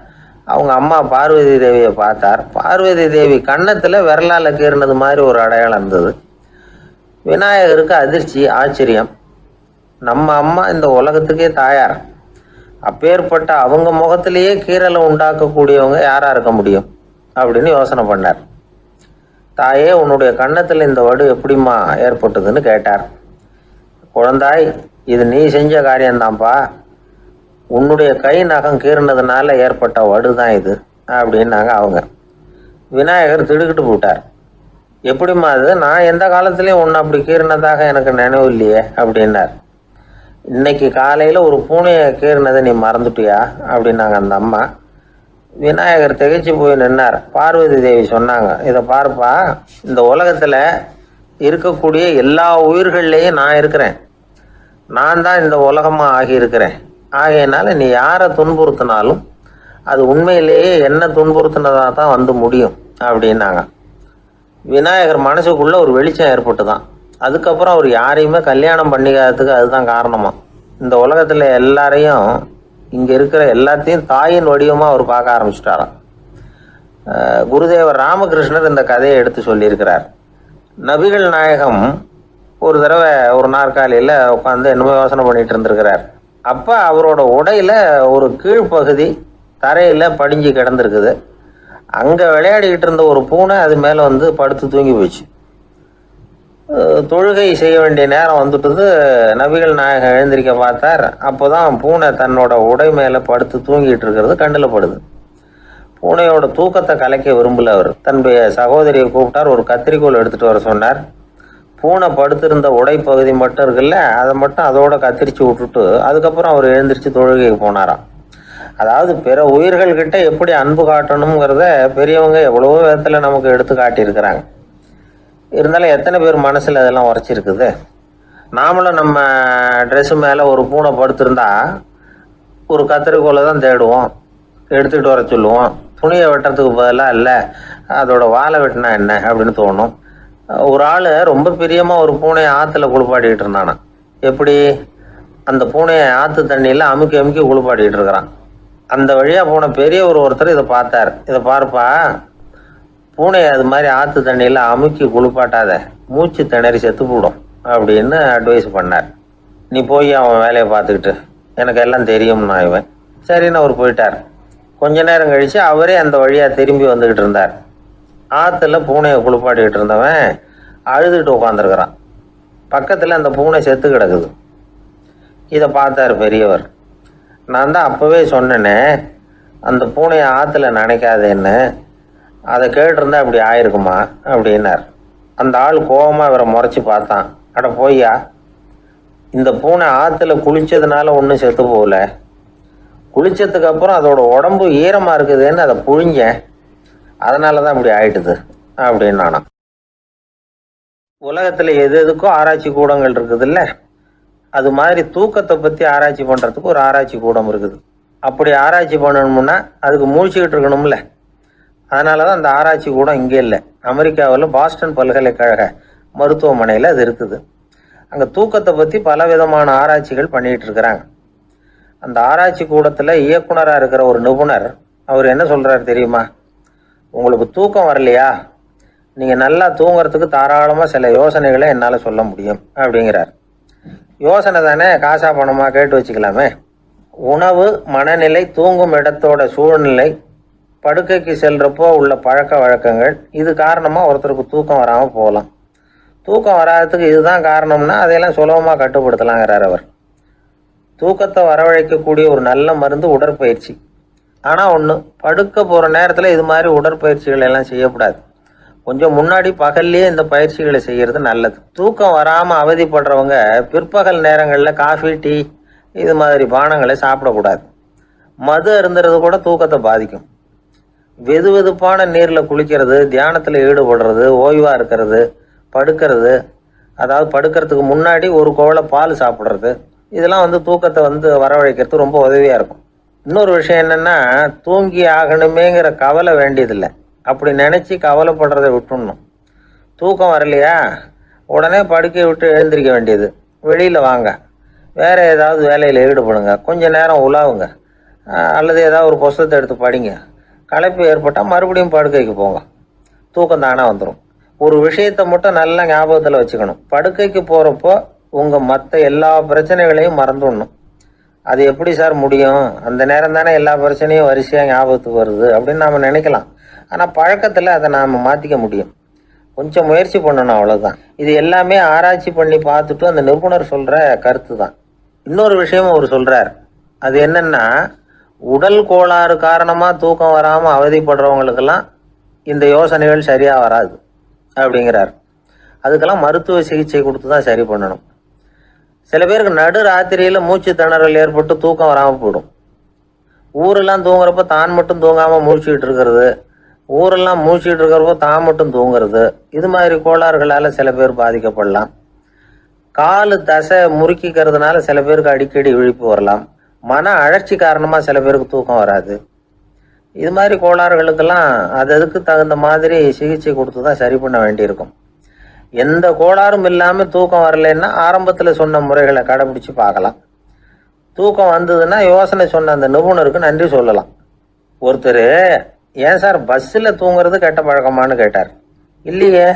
அவங்க அம்மா பார்வதி தேவியை பார்த்தார். பார்வதி தேவி கன்னத்தில் விரலால் கீறினது மாதிரி ஒரு அடையாளம் இருந்தது. விநாயகருக்கு அதிர்ச்சி, ஆச்சரியம். நம்ம அம்மா இந்த உலகத்துக்கே தாயார். அப்பேற்பட்ட அவங்க முகத்திலேயே கீறலை உண்டாக்கக்கூடியவங்க யாரா இருக்க முடியும் அப்படின்னு யோசனை பண்ணார். தாயே, உன்னுடைய கன்னத்தில் இந்த வடு எப்படிம்மா ஏற்பட்டதுன்னு கேட்டார். குழந்தாய், இது நீ செஞ்ச காரியம்தான்ப்பா. உன்னுடைய கை நகம் கீறினதுனால ஏற்பட்ட வடு தான் இது அப்படின்னாங்க அவங்க. விநாயகர் திடுக்கிட்டு போட்டார். எப்படிம்மா அது? நான் எந்த காலத்துலேயும் ஒன்று அப்படி கீறினதாக எனக்கு நினைவு இல்லையே அப்படின்னார். இன்னைக்கு காலையில் ஒரு பூனையை கீறினதை நீ மறந்துட்டியா அப்படின்னாங்க அந்த அம்மா. விநாயகர் திகைச்சு போய் நின்னார். பார்வதி தேவி சொன்னாங்க, இதை பாருப்பா, இந்த உலகத்தில் இருக்கக்கூடிய எல்லா உயிர்கள்லேயும் நான் இருக்கிறேன். நான் தான் இந்த உலகமாக ஆகியிருக்கிறேன். ஆகையினால நீ யாரை துன்புறுத்தினாலும் அது உண்மையிலேயே என்ன துன்புறுத்தினதாக தான் வந்து முடியும் அப்படின்னாங்க. விநாயகர் மனசுக்குள்ள ஒரு வெளிச்சம் ஏற்பட்டு தான். அதுக்கப்புறம் அவர் யாரையுமே கல்யாணம் பண்ணிக்காததுக்கு அதுதான் காரணமா. இந்த உலகத்தில் எல்லாரையும், இங்கே இருக்கிற எல்லாத்தையும் தாயின் வடிவமாக அவர் பார்க்க ஆரம்பிச்சிட்டாராம். குருதேவர் ராமகிருஷ்ணர் இந்த கதையை எடுத்து சொல்லியிருக்கிறார். நபிகள் நாயகம் ஒரு தடவை ஒரு நாற்காலியில் உட்காந்து என்னமோ யோசனை பண்ணிட்டு இருந்திருக்கிறார். அப்போ அவரோட உடையில ஒரு கீழ்ப்பகுதி தரையில் படிஞ்சு கிடந்திருக்குது. அங்கே விளையாடிக்கிட்டு இருந்த ஒரு பூனை அது மேலே வந்து படுத்து தூங்கி போச்சு. தொழுகை செய்ய வேண்டிய நேரம் வந்துட்டது. நபிகள் நாயகம் எழுந்திருக்க பார்த்தார். அப்போதான் பூனை தன்னோட உடை மேலே படுத்து தூங்கிட்டு இருக்கிறது கண்ணில் படுது. பூனையோட தூக்கத்தை கலைக்க விரும்பல அவர். தன்னுடைய சகோதரியை கூப்பிட்டார். ஒரு கத்திரிக்கோல் எடுத்துகிட்டு வர சொன்னார். பூனை படுத்திருந்த உடைப்பகுதி மட்டும் இருக்குல்ல, அதை மட்டும் அதோட கத்திரிச்சு விட்டுட்டு அதுக்கப்புறம் அவர் எழுந்திரிச்சு தொழுகைக்கு போனாராம். அதாவது பிற உயிர்கள்கிட்ட எப்படி அன்பு காட்டணுங்கிறத பெரியவங்க எவ்வளவோ விதத்தில் நமக்கு எடுத்து காட்டியிருக்கிறாங்க. இருந்தாலும் எத்தனை பேர் மனசில் அதெல்லாம் உரைச்சிருக்குது. நாமளும் நம்ம ட்ரெஸ்ஸு மேலே ஒரு பூனை படுத்திருந்தா ஒரு கத்திரிக்கோலை தான் தேடுவோம், எடுத்துக்கிட்டு வர சொல்லுவோம். துணியை வெட்டுறதுக்கு பதிலாக இல்லை அதோட வாழை வெட்டினா என்ன அப்படின்னு தோணும். ஒரு ஆள் ரொம்ப பிரியமாக ஒரு பூனையை ஆற்றுல குளிப்பாட்டிக்கிட்டு இருந்தானா. எப்படி? அந்த பூனையை ஆற்று தண்ணியில் அமுக்கி அமுக்கி குளிப்பாட்டிக்கிட்டு இருக்கிறான். அந்த வழியாக போன பெரியவர் ஒருத்தர் இதை பார்த்தார். இதை பார்ப்பா, பூனையை அது மாதிரி ஆற்று தண்ணியில் அமுக்கி குளிப்பாட்டாத, மூச்சு திணறி செத்து போடும் அப்படின்னு அட்வைஸ் பண்ணார். நீ போய் அவன் வேலையை பார்த்துக்கிட்டு, எனக்கு எல்லாம் தெரியும்னா இவன். சரின்னு அவர் போயிட்டார். கொஞ்ச நேரம் கழித்து அவரே அந்த வழியாக திரும்பி வந்துக்கிட்டு இருந்தார். ஆற்றுல பூனையை குளிப்பாட்டிக்கிட்டு இருந்தவன் அழுதுகிட்டு உட்காந்துருக்கிறான். பக்கத்தில் அந்த பூனை செத்து கிடக்குது. இதை பார்த்தார் பெரியவர். நான் தான் அப்போவே சொன்னேனே அந்த பூனையை ஆற்றுல நினைக்காதேன்னு, அதை கேட்டிருந்தா அப்படி ஆயிருக்குமா அப்படின்னார். அந்த ஆள் கோபமாக இவரை முறைச்சி பார்த்தான். அட போய்யா, இந்த பூனை ஆற்றுல குளித்ததுனால ஒன்றும் செத்து போகல, குளித்ததுக்கு அப்புறம் அதோட உடம்பு ஈரமாக இருக்குதுன்னு அதை புழிஞ்சேன், அதனால தான் இப்படி ஆயிட்டுது அப்படின்னு நானா. உலகத்தில் எது எதுக்கும் ஆராய்ச்சி கூடங்கள் இருக்குதுல்ல, அது மாதிரி தூக்கத்தை பற்றி ஆராய்ச்சி பண்ணுறதுக்கு ஒரு ஆராய்ச்சி கூடம் இருக்குது. அப்படி ஆராய்ச்சி பண்ணணும்னா அதுக்கு மூழ்கிக்கிட்டு இருக்கணும்ல. அதனால தான் அந்த ஆராய்ச்சி கூடம் இங்கே இல்லை. அமெரிக்காவில் பாஸ்டன் பல்கலைக்கழக மருத்துவமனையில் அது இருக்குது. அங்கே தூக்கத்தை பற்றி பல விதமான ஆராய்ச்சிகள் பண்ணிகிட்டு இருக்கிறாங்க. அந்த ஆராய்ச்சி கூடத்தில் இயக்குனராக இருக்கிற ஒரு நிபுணர் அவர் என்ன சொல்கிறாரு தெரியுமா? உங்களுக்கு தூக்கம் வரலையா, நீங்கள் நல்லா தூங்குறதுக்கு தாராளமாக சில யோசனைகளை என்னால் சொல்ல முடியும் அப்படிங்கிறார். யோசனை தானே, காசா பணமாக கேட்டு வச்சுக்கலாமே. உணவு, மனநிலை, தூங்கும் இடத்தோட சூழ்நிலை, படுக்கைக்கு செல்றப்போ உள்ள பழக்க வழக்கங்கள், இது காரணமாக ஒருத்தருக்கு தூக்கம் வராமல் போகலாம். தூக்கம் வராததுக்கு இதுதான் காரணம்னா அதையெல்லாம் சுலபமாக கட்டுப்படுத்தலாங்கிறார் அவர். தூக்கத்தை வரவழைக்கக்கூடிய ஒரு நல்ல மருந்து உடற்பயிற்சி. ஆனால் ஒன்று, படுக்க போகிற நேரத்தில் இது மாதிரி உடற்பயிற்சிகள் எல்லாம் செய்யக்கூடாது. கொஞ்சம் முன்னாடி பகல்லையே இந்த பயிற்சிகளை செய்கிறது நல்லது. தூக்கம் வராமல் அவதிப்படுறவங்க பிற்பகல் நேரங்களில் காஃபி, டீ இது மாதிரி பானங்களை சாப்பிடக்கூடாது. மது அருந்துறது கூட தூக்கத்தை பாதிக்கும். வெது வெதுப்பான நீரில் குளிக்கிறது, தியானத்தில் ஈடுபடுறது, ஓய்வாக இருக்கிறது, படுக்கிறது, அதாவது படுக்கிறதுக்கு முன்னாடி ஒரு கோவலை பால் சாப்பிட்றது, இதெல்லாம் தூக்கத்தை வரவழைக்கிறது ரொம்ப உதவியாக இருக்கும். இன்னொரு விஷயம் என்னன்னா, தூங்கி ஆகணுமேங்கிற கவலை வேண்டியதில்லை. அப்படி நினைச்சு கவலைப்படுறதை விட்டுடணும். தூக்கம் வரலையா, உடனே படுக்கையை விட்டு எழுந்திருக்க வேண்டியது. வெளியில வாங்க, வேற ஏதாவது வேலையில் ஈடுபடுங்க, கொஞ்ச நேரம் உலாவுங்க, அல்லது ஏதாவது ஒரு புஸ்தகத்தை எடுத்து படிங்க. களைப்பு ஏற்பட்டால் மறுபடியும் படுக்கைக்கு போங்க, தூக்கம் தானே வந்துடும். ஒரு விஷயத்தை மட்டும் நல்லா ஞாபகத்தில் வச்சுக்கணும். படுக்கைக்கு போகிறப்போ உங்கள் மற்ற எல்லா பிரச்சனைகளையும் மறந்துடணும். அது எப்படி சார் முடியும்? அந்த நேரம் தானே எல்லா பிரச்சனையும் வரிசையாக ஞாபகத்துக்கு வருது அப்படின்னு நாம் நினைக்கலாம். ஆனால் பழக்கத்தில் அதை நாம் மாற்றிக்க முடியும். கொஞ்சம் முயற்சி பண்ணணும், அவ்வளோதான். இது எல்லாமே ஆராய்ச்சி பண்ணி பார்த்துட்டு அந்த நிபுணர் சொல்கிற கருத்து தான். இன்னொரு விஷயமும் அவர் சொல்கிறார். அது என்னன்னா, உடல் கோளாறு காரணமாக தூக்கம் வராமல் அவதிப்படுறவங்களுக்கெல்லாம் இந்த யோசனைகள் சரியாக வராது அப்படிங்கிறார். அதுக்கெல்லாம் மருத்துவ சிகிச்சை கொடுத்து தான் சரி பண்ணணும். சில பேருக்கு நடு ராத்திரியில் மூச்சு திணறல் ஏற்பட்டு தூக்கம் வராமல் போயிடும். ஊரெல்லாம் தூங்குறப்ப தான் மட்டும் தூங்காமல் மூழ்கிட்டு இருக்கிறது, ஊரெல்லாம் மூழ்கிட்டு இருக்கிறப்போ தான் மட்டும் தூங்குறது, இது மாதிரி கோளாறுகளால் சில பேர் பாதிக்கப்படலாம். காலு தசை முறுக்கிக்கிறதுனால சில பேருக்கு அடிக்கடி விழிப்பு வரலாம். மன அழற்சி காரணமாக சில பேருக்கு தூக்கம் வராது. இது மாதிரி கோளாறுகளுக்கெல்லாம் அதுக்கு தகுந்த மாதிரி சிகிச்சை கொடுத்து தான் சரி பண்ண வேண்டியிருக்கும். எந்த கோளாறும் இல்லாமல் தூக்கம் வரலைன்னா ஆரம்பத்தில் சொன்ன முறைகளை கடைபிடிச்சு பார்க்கலாம். தூக்கம் வந்ததுன்னா யோசனை சொன்ன அந்த நிபுணருக்கு நன்றி சொல்லலாம். ஒருத்தர், ஏன் சார் பஸ்ஸில் தூங்குறது கெட்ட பழக்கமானு கேட்டார். இல்லையே,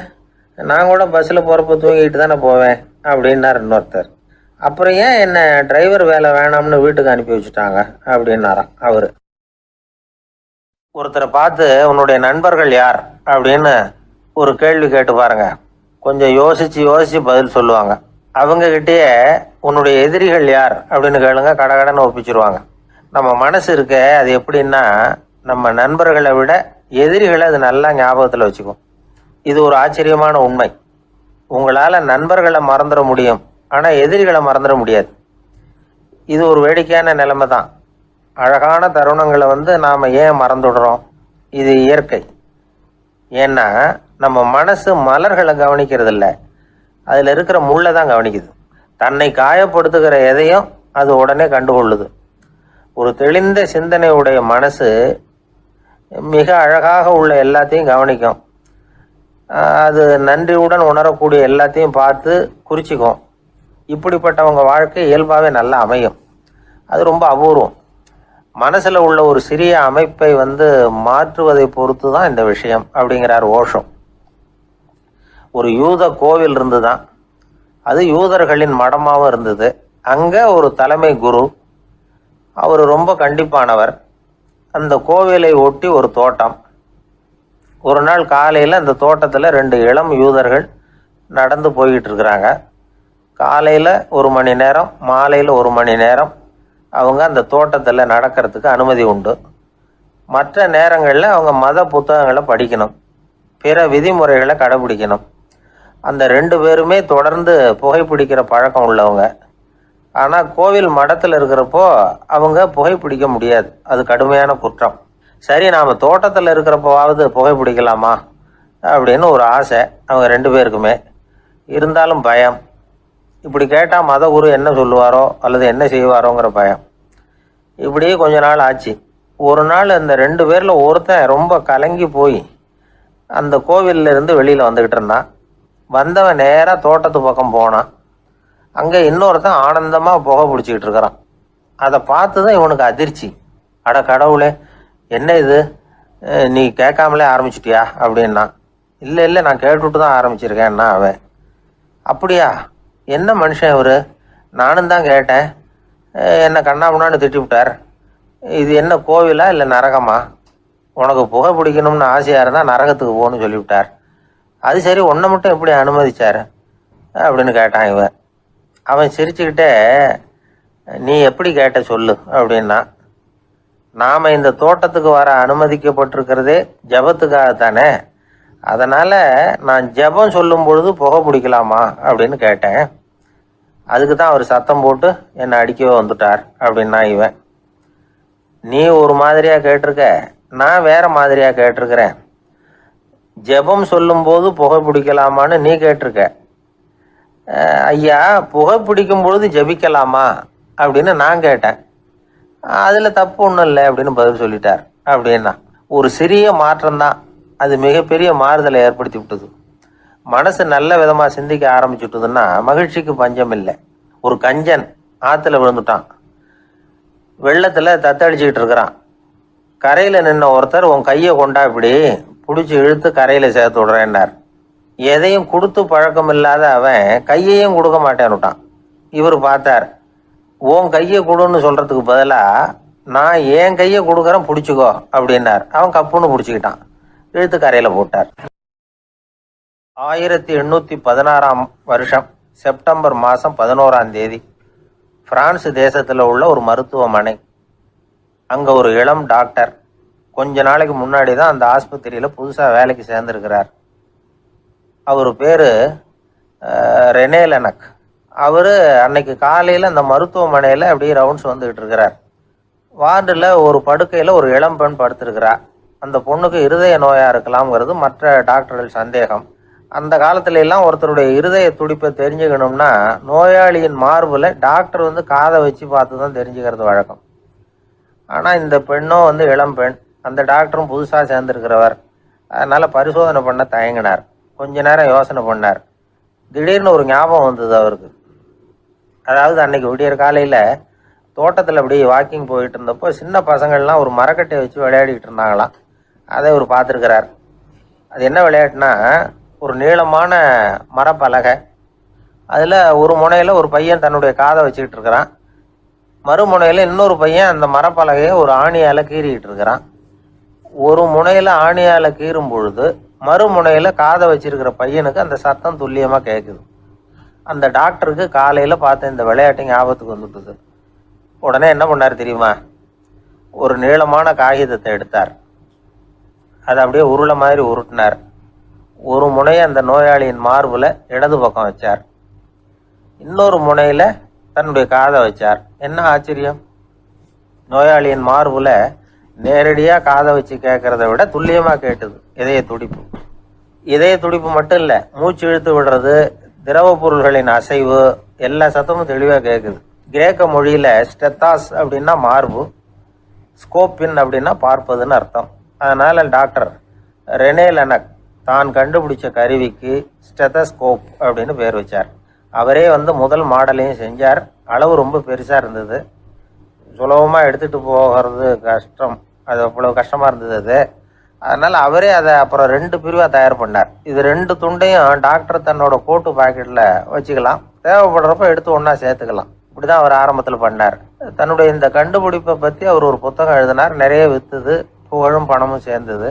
நான் கூட பஸ்ஸில் போகிறப்ப தூங்கிட்டு தானே போவேன் அப்படின்னார் இன்னொருத்தர். அப்புறம் ஏன் என்ன டிரைவர் வேலை வேணாம்னு வீட்டுக்கு அனுப்பி வச்சுட்டாங்க அப்படின்னாராம் அவர். ஒருத்தரை பார்த்து உன்னுடைய நண்பர்கள் யார் அப்படின்னு ஒரு கேள்வி கேட்டு பாருங்க. கொஞ்சம் யோசிச்சு பதில் சொல்லுவாங்க. அவங்க கிட்டேயே உன்னுடைய எதிரிகள் யார் அப்படின்னு கேளுங்க, கடகடன்னு ஒப்பிச்சிருவாங்க. நம்ம மனசு இருக்க, அது எப்படின்னா, நம்ம நண்பர்களை விட எதிரிகளை அது நல்லா ஞாபகத்தில் வச்சுக்கும். இது ஒரு ஆச்சரியமான உண்மை. உங்களால் நண்பர்களை மறந்துட முடியும், ஆனால் எதிரிகளை மறந்துட முடியாது. இது ஒரு வேடிக்கையான நிலைமை தான். அழகான தருணங்களை நாம் ஏன் மறந்துடுறோம்? இது இயற்கை. ஏன்னா நம்ம மனசு மலர்களை கவனிக்கிறது இல்லை, அதில் இருக்கிற முள்ளை தான் கவனிக்குது. தன்னை காயப்படுத்துகிற எதையும் அது உடனே கண்டுகொள்ளுது. ஒரு தெளிந்த சிந்தனையுடைய மனசு மிக அழகாக உள்ள எல்லாத்தையும் கவனிக்கும். அது நன்றியுடன் உணரக்கூடிய எல்லாத்தையும் பார்த்து குறிச்சிக்கும். இப்படிப்பட்டவங்க வாழ்க்கை இயல்பாகவே நல்லா அமையும். அது ரொம்ப அபூர்வம். மனசில் உள்ள ஒரு சிறிய அமைப்பை மாற்றுவதை பொறுத்து தான் இந்த விஷயம் அப்படிங்கிறார் ஓஷோ. ஒரு யூத கோவில் இருந்துதான், அது யூதர்களின் மடமாகவும் இருந்தது. அங்கே ஒரு தலைமை குரு, அவர் ரொம்ப கண்டிப்பானவர். அந்த கோவிலை ஒட்டி ஒரு தோட்டம். ஒரு நாள் காலையில் அந்த தோட்டத்தில் 2 இளம் யூதர்கள் நடந்து போய்கிட்டு இருக்கிறாங்க. காலையில் 1 மணி நேரம், மாலையில் 1 மணி நேரம் அவங்க அந்த தோட்டத்தில் நடக்கிறதுக்கு அனுமதி உண்டு. மற்ற நேரங்களில் அவங்க மத புத்தகங்களை படிக்கணும், பிற விதிமுறைகளை கடைபிடிக்கணும். அந்த 2 பேருமே தொடர்ந்து புகைப்பிடிக்கிற பழக்கம் உள்ளவங்க. ஆனால் கோவில் மடத்தில் இருக்கிறப்போ அவங்க புகைப்பிடிக்க முடியாது, அது கடுமையான குற்றம். சரி, நாம் தோட்டத்தில் இருக்கிறப்போவாவது புகைப்பிடிக்கலாமா அப்படின்னு ஒரு ஆசை அவங்க 2 பேருக்குமே. இருந்தாலும் பயம். இப்படி கேட்டால் மத குரு என்ன சொல்லுவாரோ அல்லது என்ன செய்வாரோங்கிற பயம். இப்படியே கொஞ்ச நாள் ஆச்சு. ஒரு நாள் அந்த 2 பேரில் ஒருத்தன் ரொம்ப கலங்கி போய் அந்த கோவிலில் இருந்து வெளியில் வந்துக்கிட்டு இருந்தான். வந்தவன் நேராக தோட்டத்து பக்கம் போனான். அங்கே இன்னொருத்தன் ஆனந்தமாக புகை பிடிச்சிக்கிட்டு இருக்கிறான். அதை பார்த்து தான் இவனுக்கு அதிர்ச்சி. அட கடவுளே, என்ன இது, நீ கேட்காமலே ஆரம்பிச்சிட்டியா அப்படின்னா. இல்லை, நான் கேட்டுவிட்டு தான் ஆரம்பிச்சிருக்கேன்னா அவன். அப்படியா, என்ன மனுஷன் இவர், நானும் தான் கேட்டேன், என்ன கண்ணாமுன்னான்னு திட்டிவிட்டார். இது என்ன கோவிலா இல்லை நரகமா? உனக்கு புகை பிடிக்கணும்னு ஆசையாக இருந்தால் நரகத்துக்கு போகணும்னு சொல்லிவிட்டார். அது சரி, உன்னை மட்டும் எப்படி அனுமதிச்சார் அப்படின்னு கேட்டான் இவன். அவன் சிரிச்சுக்கிட்டே, நீ எப்படி கேட்ட சொல்லு அப்படின்னா. நாம் இந்த தோட்டத்துக்கு வர அனுமதிக்கப்பட்டிருக்கிறதே ஜபத்துக்காகத்தானே, அதனால் நான் ஜபம் சொல்லும் பொழுது புகை பிடிக்கலாமா அப்படின்னு கேட்டேன். அதுக்கு தான் அவர் சத்தம் போட்டு என்னை அடிக்கவே வந்துட்டார் அப்படின்னா இவன். நீ ஒரு மாதிரியாக கேட்டிருக்க, நான் வேற மாதிரியாக கேட்டிருக்கிறேன். ஜெபம் சொல்லும்போது புகை பிடிக்கலாமான்னு நீ கேட்டிருக்க. ஐயா, புகை பிடிக்கும் பொழுது ஜபிக்கலாமா அப்படின்னு நான் கேட்டேன். அதில் தப்பு ஒன்றும் இல்லை அப்படின்னு பதில் சொல்லிட்டார். அப்படின்னா ஒரு சிறிய மாற்றம்தான் அது மிகப்பெரிய மாறுதலை ஏற்படுத்தி விட்டது. மனசு நல்ல விதமாக சிந்திக்க ஆரம்பிச்சுட்டுதுன்னா மகிழ்ச்சிக்கு பஞ்சம் இல்லை. ஒரு கஞ்சன் ஆற்றுல விழுந்துட்டான், வெள்ளத்தில் தத்தளிச்சுக்கிட்டு இருக்கிறான். கரையில் நின்ன ஒருத்தர் உன் கையை கொண்டா இப்படி பிடிச்சி இழுத்து கரையில் சேர்த்து விடுறேன்னார். எதையும் கொடுத்து பழக்கம் இல்லாத அவன் கையையும் கொடுக்க மாட்டேன்னுட்டான். இவர் பார்த்தார், உன் கையை கொடுன்னு சொல்றதுக்கு பதிலாக நான் என் கையை கொடுக்குறேன் பிடிச்சிக்கோ அப்படின்னார். அவன் கப்புன்னு பிடிச்சிக்கிட்டான், இழுத்து கரையில் போட்டார். 1816 வருஷம் செப்டம்பர் மாதம் 11ஆம் தேதி பிரான்ஸ் தேசத்தில் உள்ள ஒரு மருத்துவமனை. அங்கே ஒரு இளம் டாக்டர் கொஞ்ச நாளைக்கு முன்னாடி தான் அந்த ஆஸ்பத்திரியில் புதுசாக வேலைக்கு சேர்ந்துருக்கிறார். அவர் பேர் ரெனே லெனக். அவர் அன்னைக்கு காலையில் அந்த மருத்துவமனையில் அப்படியே ரவுண்ட்ஸ் வந்துக்கிட்டு இருக்கிறார். வார்டில் ஒரு படுக்கையில் ஒரு இளம் பெண் படுத்திருக்கிறா. அந்த பொண்ணுக்கு இருதய நோயாக இருக்கலாம்ங்கிறது மற்ற டாக்டர்கள் சந்தேகம். அந்த காலத்துல எல்லாம் ஒருத்தருடைய இருதய துடிப்பை தெரிஞ்சுக்கணும்னா நோயாளியின் மார்பில் டாக்டர் காதை வச்சு பார்த்து தான் தெரிஞ்சுக்கிறது வழக்கம். ஆனால் இந்த பெண்ணும் இளம் பெண், அந்த டாக்டரும் புதுசாக சேர்ந்துருக்கிறவர். அதனால் பரிசோதனை பண்ண தயங்கினார். கொஞ்ச நேரம் யோசனை பண்ணார். திடீர்னு ஒரு ஞாபகம் வந்தது அவருக்கு. அதாவது அன்னைக்கு விடியற் காலையில் தோட்டத்தில் அப்படியே வாக்கிங் போயிட்டு இருந்தப்போ சின்ன பசங்கள்லாம் ஒரு மரக்கட்டையை வச்சு விளையாடிக்கிட்டு இருந்தாங்களாம். அதை அவர் பார்த்துருக்கிறார். அது என்ன விளையாட்டுனா, ஒரு நீளமான மரப்பலகை, அதில் ஒரு முனையில் ஒரு பையன் தன்னுடைய காதை வச்சுக்கிட்டு இருக்கிறான், மறுமுனையில் இன்னொரு பையன் அந்த மரப்பலகையை ஒரு ஆணியால் கீறிக்கிட்டு இருக்கிறான். ஒரு முனையில் ஆணியால் கீறும் பொழுது மறுமுனையில் காதை வச்சிருக்கிற பையனுக்கு அந்த சத்தம் துல்லியமாக கேட்குது. அந்த டாக்டருக்கு காலையில் பார்த்த இந்த விளையாட்டு ஞாபகத்துக்கு வந்துட்டுது. உடனே என்ன பண்ணார் தெரியுமா? ஒரு நீளமான காகிதத்தை எடுத்தார், அதை அப்படியே உருளை மாதிரி உருட்டினார். ஒரு முனையை அந்த நோயாளியின் மார்பில் இடது பக்கம் வச்சார், இன்னொரு முனையில் தன்னுடைய காதை வச்சார். என்ன ஆச்சரியம்! நோயாளியின் மார்பில் நேரடியாக காதை வச்சு கேட்கறத விட துல்லியமாக கேட்டுது இதய துடிப்பு. இதய துடிப்பு மட்டும் இல்லை, மூச்சு இழுத்து விடுறது, திரவ பொருள்களின் அசைவு, எல்லா சத்தமும் தெளிவாக கேட்குது. கிரேக்க மொழியில் ஸ்டெத்தாஸ் அப்படின்னா மார்பு, ஸ்கோப்பின் அப்படின்னா பார்ப்பதுன்னு அர்த்தம். அதனால் டாக்டர் ரெனே லெனக் தான் கண்டுபிடிச்ச கருவிக்கு ஸ்டெத்தஸ்கோப் அப்படின்னு பேர் வச்சார். அவரே முதல் மாடலையும் செஞ்சார். அளவு ரொம்ப பெருசாக இருந்தது, சுலபமாக எடுத்துகிட்டு போகிறது கஷ்டம், அது அவ்வளோ கஷ்டமாக இருந்தது அது. அதனால் அவரே அதை அப்புறம் 2 பிரிவாக தயார் பண்ணார். இது 2 துண்டையும் டாக்டர் தன்னோட கோட்டு பாக்கெட்டில் வச்சுக்கலாம், தேவைப்படுறப்ப எடுத்து ஒன்றா சேர்த்துக்கலாம். இப்படிதான் அவர் ஆரம்பத்தில் பண்ணார். தன்னுடைய இந்த கண்டுபிடிப்பை பற்றி அவர் ஒரு புத்தகம் எழுதினார். நிறைய விற்றுது, புகழும் பணமும் சேர்ந்தது.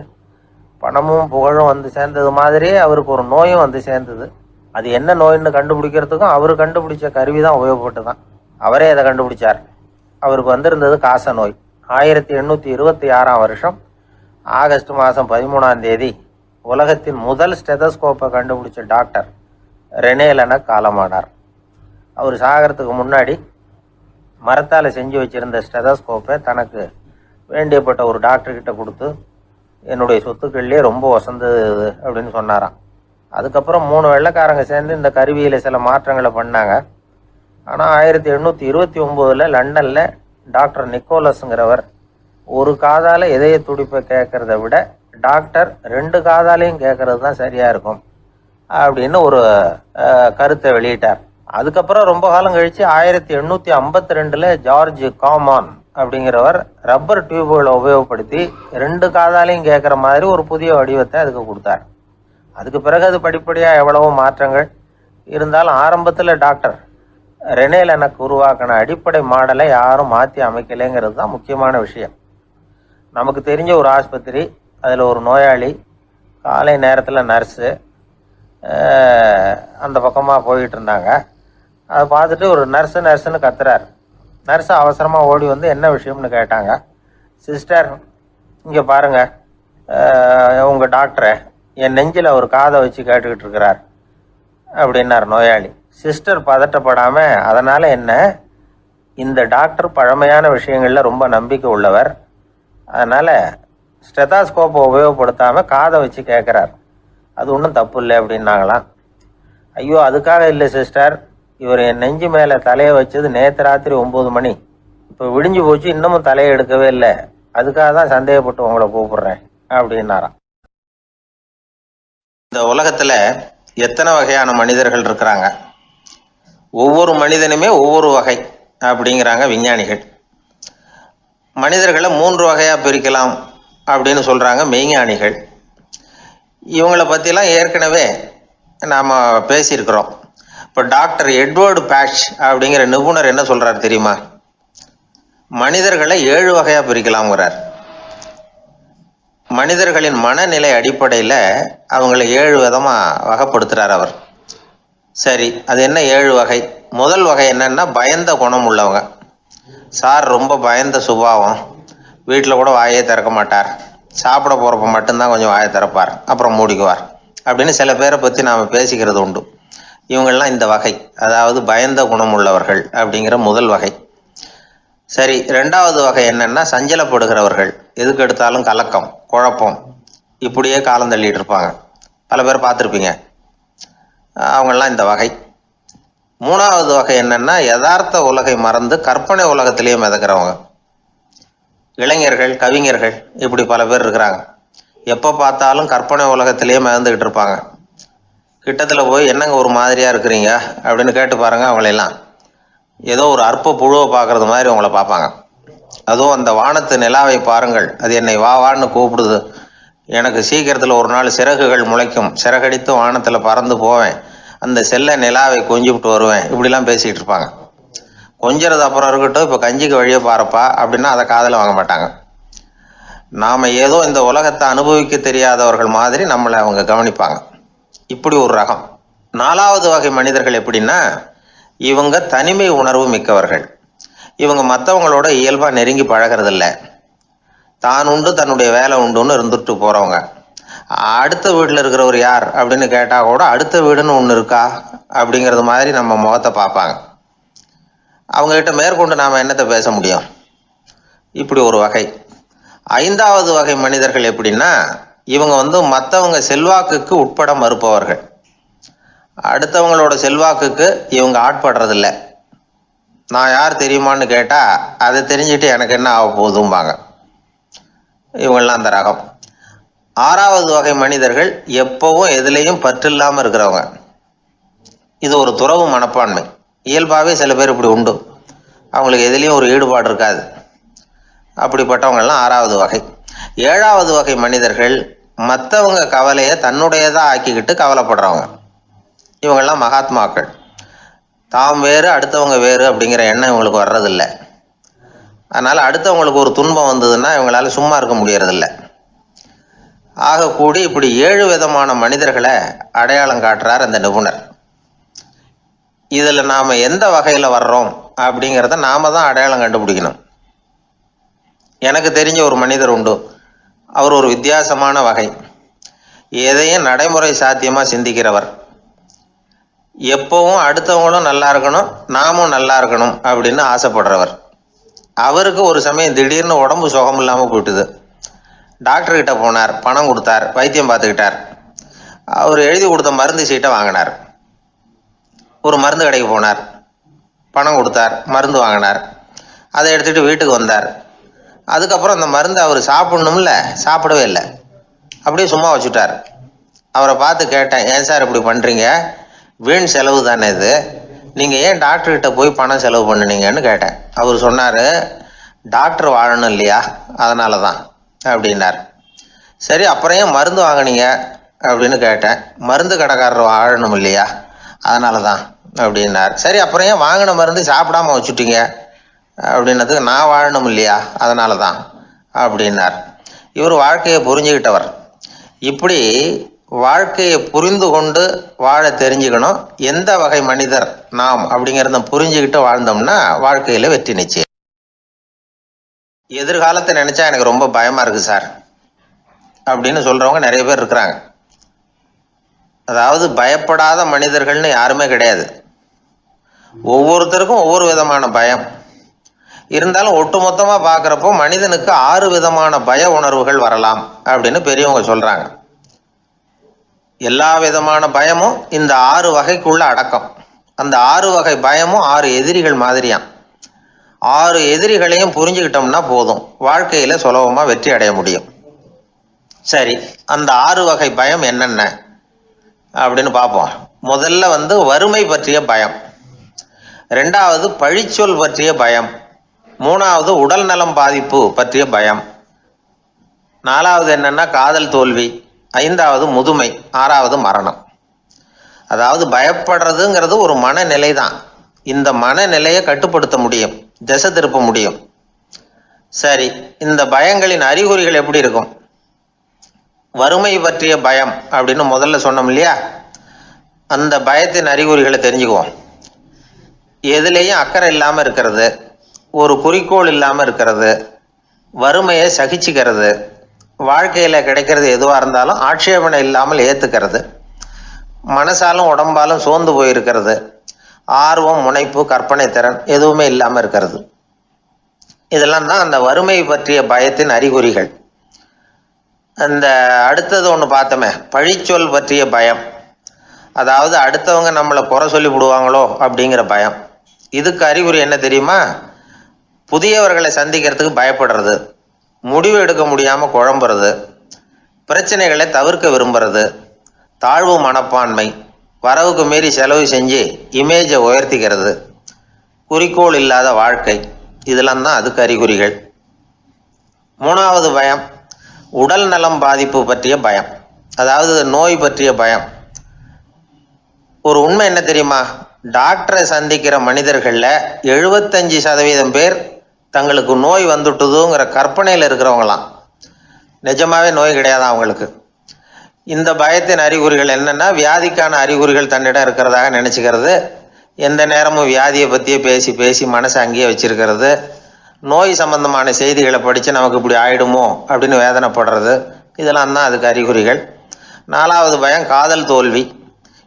பணமும் புகழும் சேர்ந்தது மாதிரியே அவருக்கு ஒரு நோயும் சேர்ந்தது. அது என்ன நோயின்னு கண்டுபிடிக்கிறதுக்கும் அவர் கண்டுபிடிச்ச கருவி தான் உபயோகப்பட்டு தான். அவரே அதை கண்டுபிடிச்சார். அவருக்கு வந்திருந்தது காச நோய். 1826 வருஷம் ஆகஸ்ட் மாதம் 13ஆம் தேதி உலகத்தின் முதல் ஸ்டெதஸ்கோப்பை கண்டுபிடிச்ச டாக்டர் ரெனே லெனக் காலமானார். அவர் சாகிறதுக்கு முன்னாடி மரத்தால் செஞ்சு வச்சிருந்த ஸ்டெதஸ்கோப்பை தனக்கு வேண்டியப்பட்ட ஒரு டாக்டர்கிட்ட கொடுத்து, என்னுடைய சொத்துக்கள்லேயே ரொம்ப வசந்தது அப்படின்னு சொன்னாராம். அதுக்கப்புறம் 3 வெள்ளைக்காரங்க சேர்ந்து இந்த கருவியில் சில மாற்றங்களை பண்ணாங்க. ஆனால் 1829 லண்டனில் டாக்டர் நிக்கோலஸுங்கிறவர் ஒரு காதால் இதய துடிப்பை கேட்கறத விட டாக்டர் 2 காதாலையும் கேட்கறது தான் சரியாக இருக்கும் அப்படின்னு ஒரு கருத்தை வெளியிட்டார். அதுக்கப்புறம் ரொம்ப காலம் கழித்து 1852 ஜார்ஜ் காமான் அப்படிங்கிறவர் ரப்பர் டியூபுகளை உபயோகப்படுத்தி 2 காதாலையும் கேட்குற மாதிரி ஒரு புதிய வடிவத்தை அதுக்கு கொடுத்தார். அதுக்கு பிறகு அது படிப்படியாக எவ்வளவோ மாற்றங்கள் இருந்தாலும் ஆரம்பத்தில் டாக்டர் ரெனே லெனக் உருவாக்கின அடிப்படை மாடலை யாரும் மாற்றி அமைக்கலைங்கிறது தான் முக்கியமான விஷயம். நமக்கு தெரிஞ்ச ஒரு ஆஸ்பத்திரி, அதில் ஒரு நோயாளி, காலை நேரத்தில் நர்ஸு அந்த பக்கமாக போயிட்டு இருந்தாங்க. அதை பார்த்துட்டு ஒரு நர்ஸுன்னு கத்துறாரு. நர்ஸு அவசரமாக ஓடி என்ன விஷயம்னு கேட்டாங்க. சிஸ்டர், இங்கே பாருங்கள், உங்கள் டாக்டரை என் நெஞ்சில் ஒரு காதை வச்சு கேட்டுக்கிட்டு இருக்கிறார் அப்படின்னார் நோயாளி. சிஸ்டர் பதட்டப்படாமல், அதனால் என்ன, இந்த டாக்டர் பழமையான விஷயங்களில் ரொம்ப நம்பிக்கை உள்ளவர், அதனால் ஸ்டெதாஸ்கோப்பை உபயோகப்படுத்தாமல் காதை வச்சு கேட்குறார், அது ஒன்றும் தப்பு இல்லை அப்படின்னாங்களாம். ஐயோ, அதுக்காக இல்லை சிஸ்டர், இவர் என் நெஞ்சு மேலே தலையை வச்சது நேற்று ராத்திரி 9 மணி, இப்போ விடிஞ்சு போச்சு, இன்னமும் தலையை எடுக்கவே இல்லை, அதுக்காக தான் சந்தேகப்பட்டு உங்களை கூப்பிடுறேன் அப்படின்னாராம். இந்த உலகத்துல எத்தனை வகையான மனிதர்கள் இருக்கிறாங்க, ஒவ்வொரு மனிதனுமே ஒவ்வொரு வகை அப்படிங்கிறாங்க விஞ்ஞானிகள். மனிதர்களை 3 வகையா பிரிக்கலாம் அப்படின்னு சொல்றாங்க மெய்ஞானிகள். இவங்களை பற்றிலாம் ஏற்கனவே நாம் பேசியிருக்கிறோம். இப்போ டாக்டர் எட்வர்டு பேட்ச் அப்படிங்கிற நிபுணர் என்ன சொல்கிறார் தெரியுமா? மனிதர்களை 7 வகையாக பிரிக்கலாம்ங்கிறார். மனிதர்களின் மனநிலை அடிப்படையில் அவங்கள 7 விதமாக வகைப்படுத்துகிறார் அவர். சரி, அது என்ன 7 வகை? முதல் வகை என்னன்னா, பயந்த குணம் உள்ளவங்க. சார் ரொம்ப பயந்த சுபாவம், வீட்டில் கூட வாயே திறக்க மாட்டார், சாப்பிட போகிறப்ப மட்டும்தான் கொஞ்சம் வாயை திறப்பார், அப்புறம் மூடிக்குவார் அப்படின்னு சில பேரை பற்றி நாம் பேசிக்கிறது உண்டு. இவங்கெல்லாம் இந்த வகை, அதாவது பயந்த குணம் உள்ளவர்கள் அப்படிங்கிற முதல் வகை. சரி, 2வது வகை என்னன்னா, சஞ்சலப்படுகிறவர்கள், எதுக்கு எடுத்தாலும் கலக்கம், குழப்பம், இப்படியே காலம் தள்ளிட்டு இருப்பாங்க. பல பேர் பார்த்துருப்பீங்க. அவங்கெல்லாம் இந்த வகை. 3வது வகை என்னன்னா, யதார்த்த உலகை மறந்து கற்பனை உலகத்திலேயே மிதக்கிறவங்க. இளைஞர்கள், கவிஞர்கள், இப்படி பல பேர் இருக்கிறாங்க. எப்போ பார்த்தாலும் கற்பனை உலகத்திலேயே மிதந்துக்கிட்டு இருப்பாங்க. கிட்டத்தில் போய் என்னங்க ஒரு மாதிரியாக இருக்கிறீங்க அப்படின்னு கேட்டு பாருங்க, அவங்களெல்லாம் ஏதோ ஒரு அற்ப புழுவை பார்க்கறது மாதிரி அவங்கள பார்ப்பாங்க. அதுவும் அந்த வானத்து நிலாவை பாருங்கள், அது என்னை வா வான்னு கூப்பிடுது, எனக்கு சீக்கிரத்தில் ஒரு நாள் சிறகுகள் முளைக்கும், சிறகடித்து வானத்தில் பறந்து போவேன், அந்த செல்ல நிலாவை கொஞ்சிவிட்டு வருவேன், இப்படிலாம் பேசிகிட்டு இருப்பாங்க. கொஞ்சிறது அப்புறம் இருக்கட்டும், இப்போ கஞ்சிக்கு வழியே பாருப்பா அப்படின்னா அதை காதில் வாங்க மாட்டாங்க. நாம் ஏதோ இந்த உலகத்தை அனுபவிக்க தெரியாதவர்கள் மாதிரி நம்மளை அவங்க கவனிப்பாங்க. இப்படி ஒரு ரகம். 4வது வகை மனிதர்கள் எப்படின்னா, இவங்க தனிமை உணர்வு மிக்கவர்கள். இவங்க மற்றவங்களோட இயல்பாக நெருங்கி பழகிறதில்ல, தான் உண்டு தன்னுடைய வேலை உண்டுன்னு இருந்துட்டு போகிறவங்க. அடுத்த வீட்டில் இருக்கிறவர் யார் அப்படின்னு கேட்டால் கூட அடுத்த வீடுன்னு ஒன்று இருக்கா அப்படிங்கிறது மாதிரி நம்ம முகத்தை பார்ப்பாங்க. அவங்ககிட்ட மேற்கொண்டு நாம் என்னத்தை பேச முடியும்? இப்படி ஒரு வகை. 5வது வகை மனிதர்கள் எப்படின்னா, இவங்க மற்றவங்க செல்வாக்குக்கு உட்பட மறுப்பவர்கள். அடுத்தவங்களோட செல்வாக்குக்கு இவங்க ஆட்படுறதில்ல. நான் யார் தெரியுமான்னு கேட்டால் அதை தெரிஞ்சுட்டு எனக்கு என்ன ஆக போகுதும்பாங்க. இவங்கெல்லாம் அந்த ரகம். 6வது வகை மனிதர்கள் எப்பவும் எதுலேயும் பற்றில்லாமல் இருக்கிறவங்க. இது ஒரு துறவு மனப்பான்மை. இயல்பாகவே சில பேர் இப்படி உண்டு, அவங்களுக்கு எதுலேயும் ஒரு ஈடுபாடு இருக்காது. அப்படிப்பட்டவங்கெல்லாம் 6வது வகை. 7வது வகை மனிதர்கள் மற்றவங்க கவலையை தன்னுடையதாக ஆக்கிக்கிட்டு கவலைப்படுறவங்க. இவங்கெல்லாம் மகாத்மாக்கள். தாம் வேறு அடுத்தவங்க வேறு அப்படிங்கிற எண்ணம் இவங்களுக்கு வர்றதில்லை. அதனால் அடுத்தவங்களுக்கு ஒரு துன்பம் வந்ததுன்னா இவங்களால சும்மா இருக்க முடியறதில்ல. ஆக கூடி இப்படி 7 விதமான மனிதர்களை அடையாளம் காட்டுறார் அந்த நிபுணர். இதில் நாம் எந்த வகையில் வர்றோம் அப்படிங்கிறத நாம தான் அடையாளம் கண்டுபிடிக்கணும். எனக்கு தெரிஞ்ச ஒரு மனிதர் உண்டு. அவர் ஒரு வித்தியாசமான வகை. எதையும் நடைமுறை சாத்தியமாக சிந்திக்கிறவர். எப்பவும் அடுத்தவங்களும் நல்லா இருக்கணும், நாமும் நல்லா இருக்கணும் அப்படின்னு ஆசைப்படுறவர். அவருக்கு ஒரு சமயம் திடீர்னு உடம்பு சுகம் இல்லாமல் போயிட்டுது. டாக்டர்கிட்ட போனார், பணம் கொடுத்தார், வைத்தியம் பார்த்துக்கிட்டார். அவர் எழுதி கொடுத்த மருந்து சீட்டை வாங்கினார். ஒரு மருந்து கடைக்கு போனார், பணம் கொடுத்தார், மருந்து வாங்கினார். அதை எடுத்துகிட்டு வீட்டுக்கு வந்தார். அதுக்கப்புறம் அந்த மருந்து அவர் சாப்பிடணும்ல, சாப்பிடவே இல்லை, அப்படியே சும்மா வச்சுட்டார். அவரை பார்த்து கேட்டேன், ஏன் சார் இப்படி பண்ணுறீங்க, வீண் செலவு தானே இது, நீங்கள் ஏன் டாக்டர்கிட்ட போய் பணம் செலவு பண்ணினீங்கன்னு கேட்டேன். அவர் சொன்னார், டாக்டர் வாழணும் இல்லையா, அதனால தான் அப்படின்னார். சரி, அப்புறம் ஏன் மருந்து வாங்கினீங்க அப்படின்னு கேட்டேன். மருந்து கடைக்காரர் வாழணும் இல்லையா, அதனால தான் அப்படின்னார். சரி, அப்புறம் ஏன் வாங்கின மருந்து சாப்பிடாம வச்சுட்டீங்க அப்படின்னதுக்கு, நான் வாழணும் இல்லையா அதனால தான் அப்படின்னார். இவர் வாழ்க்கையை புரிஞ்சுக்கிட்டவர். இப்படி வாழ்க்கையை புரிந்து கொண்டு வாழ தெரிஞ்சுக்கணும். எந்த வகை மனிதர் நாம் அப்படிங்கிறத புரிஞ்சுக்கிட்டு வாழ்ந்தோம்னா வாழ்க்கையில் வெற்றி நிச்சயம். எதிர்காலத்தை நினச்சா எனக்கு ரொம்ப பயமாக இருக்குது சார் அப்படின்னு சொல்கிறவங்க நிறைய பேர் இருக்கிறாங்க. அதாவது பயப்படாத மனிதர்கள்னு யாருமே கிடையாது. ஒவ்வொருத்தருக்கும் ஒவ்வொரு விதமான பயம் இருந்தாலும் ஒட்டுமொத்தமாக பார்க்குறப்போ மனிதனுக்கு 6 விதமான பய உணர்வுகள் வரலாம் அப்படின்னு பெரியவங்க சொல்கிறாங்க. எல்லா விதமான பயமும் இந்த 6 வகைக்குள்ள அடக்கம். அந்த 6 வகை பயமும் 6 எதிரிகள் மாதிரியாம். 6 எதிரிகளையும் புரிஞ்சுக்கிட்டோம்னா போதும், வாழ்க்கையில சுலபமா வெற்றி அடைய முடியும். சரி, அந்த 6 வகை பயம் என்னென்ன அப்படின்னு பார்ப்போம். முதல்ல வறுமை பற்றிய பயம், 2வது பழிச்சொல் பற்றிய பயம், 3வது உடல் நலம் பாதிப்பு பற்றிய பயம், 4வது என்னன்னா காதல் தோல்வி, 5வது முதுமை, 6வது மரணம். அதாவது பயப்படுறதுங்கிறது ஒரு மனநிலை தான். இந்த மனநிலையை கட்டுப்படுத்த முடியும், திசை திருப்ப முடியும். சரி, இந்த பயங்களின் அறிகுறிகள் எப்படி இருக்கும்? வறுமை பற்றிய பயம் அப்படின்னு முதல்ல சொன்னோம் இல்லையா, அந்த பயத்தின் அறிகுறிகளை தெரிஞ்சுக்குவோம். எதுலேயும் அக்கறை இல்லாமல் இருக்கிறது, ஒரு குறிக்கோள் இல்லாமல் இருக்கிறது, வறுமையை சகிச்சுக்கிறது, வாழ்க்கையில் கிடைக்கிறது எதுவாக இருந்தாலும் ஆட்சேபனை இல்லாமல் ஏற்றுக்கிறது, மனசாலும் உடம்பாலும் சோர்ந்து போயிருக்கிறது, ஆர்வம், முனைப்பு, கற்பனை திறன் எதுவுமே இல்லாமல் இருக்கிறது. இதெல்லாம் தான் அந்த வறுமை பற்றிய பயத்தின் அறிகுறிகள். அந்த அடுத்தது ஒன்று பார்த்தோமே, பழிச்சொல் பற்றிய பயம். அதாவது அடுத்தவங்க நம்மளை குறை சொல்லி விடுவாங்களோ அப்படிங்கிற பயம். இதுக்கு அறிகுறி என்ன தெரியுமா? புதியவர்களை சந்திக்கிறதுக்கு பயப்படுறது, முடிவு எடுக்க முடியாமல் குழம்புறது, பிரச்சனைகளை தவிர்க்க விரும்புறது, தாழ்வு மனப்பான்மை, வரவுக்கு மீறி செலவு செஞ்சு இமேஜை உயர்த்திக்கிறது, குறிக்கோள் இல்லாத வாழ்க்கை. இதெல்லாம் தான் அதுக்கு அறிகுறிகள். 3வது பயம் உடல் நலம் பாதிப்பு பற்றிய பயம், அதாவது நோய் பற்றிய பயம். ஒரு உண்மை என்ன தெரியுமா? டாக்டரை சந்திக்கிற மனிதர்களில் 75% பேர் தங்களுக்கு நோய் வந்துட்டுதுங்கிற கற்பனையில் இருக்கிறவங்களாம். நிஜமாவே நோய் கிடையாது அவங்களுக்கு. இந்த பயத்தின் அறிகுறிகள் என்னன்னா, வியாதிக்கான அறிகுறிகள் தன்னிடம் இருக்கிறதாக நினச்சிக்கிறது, எந்த நேரமும் வியாதியை பற்றியே பேசி பேசி மனசை அங்கேயே வச்சிருக்கிறது, நோய் சம்பந்தமான செய்திகளை படித்து நமக்கு இப்படி ஆயிடுமோ அப்படின்னு வேதனைப்படுறது. இதெல்லாம் தான் அதுக்கு அறிகுறிகள். 4வது பயம் காதல் தோல்வி.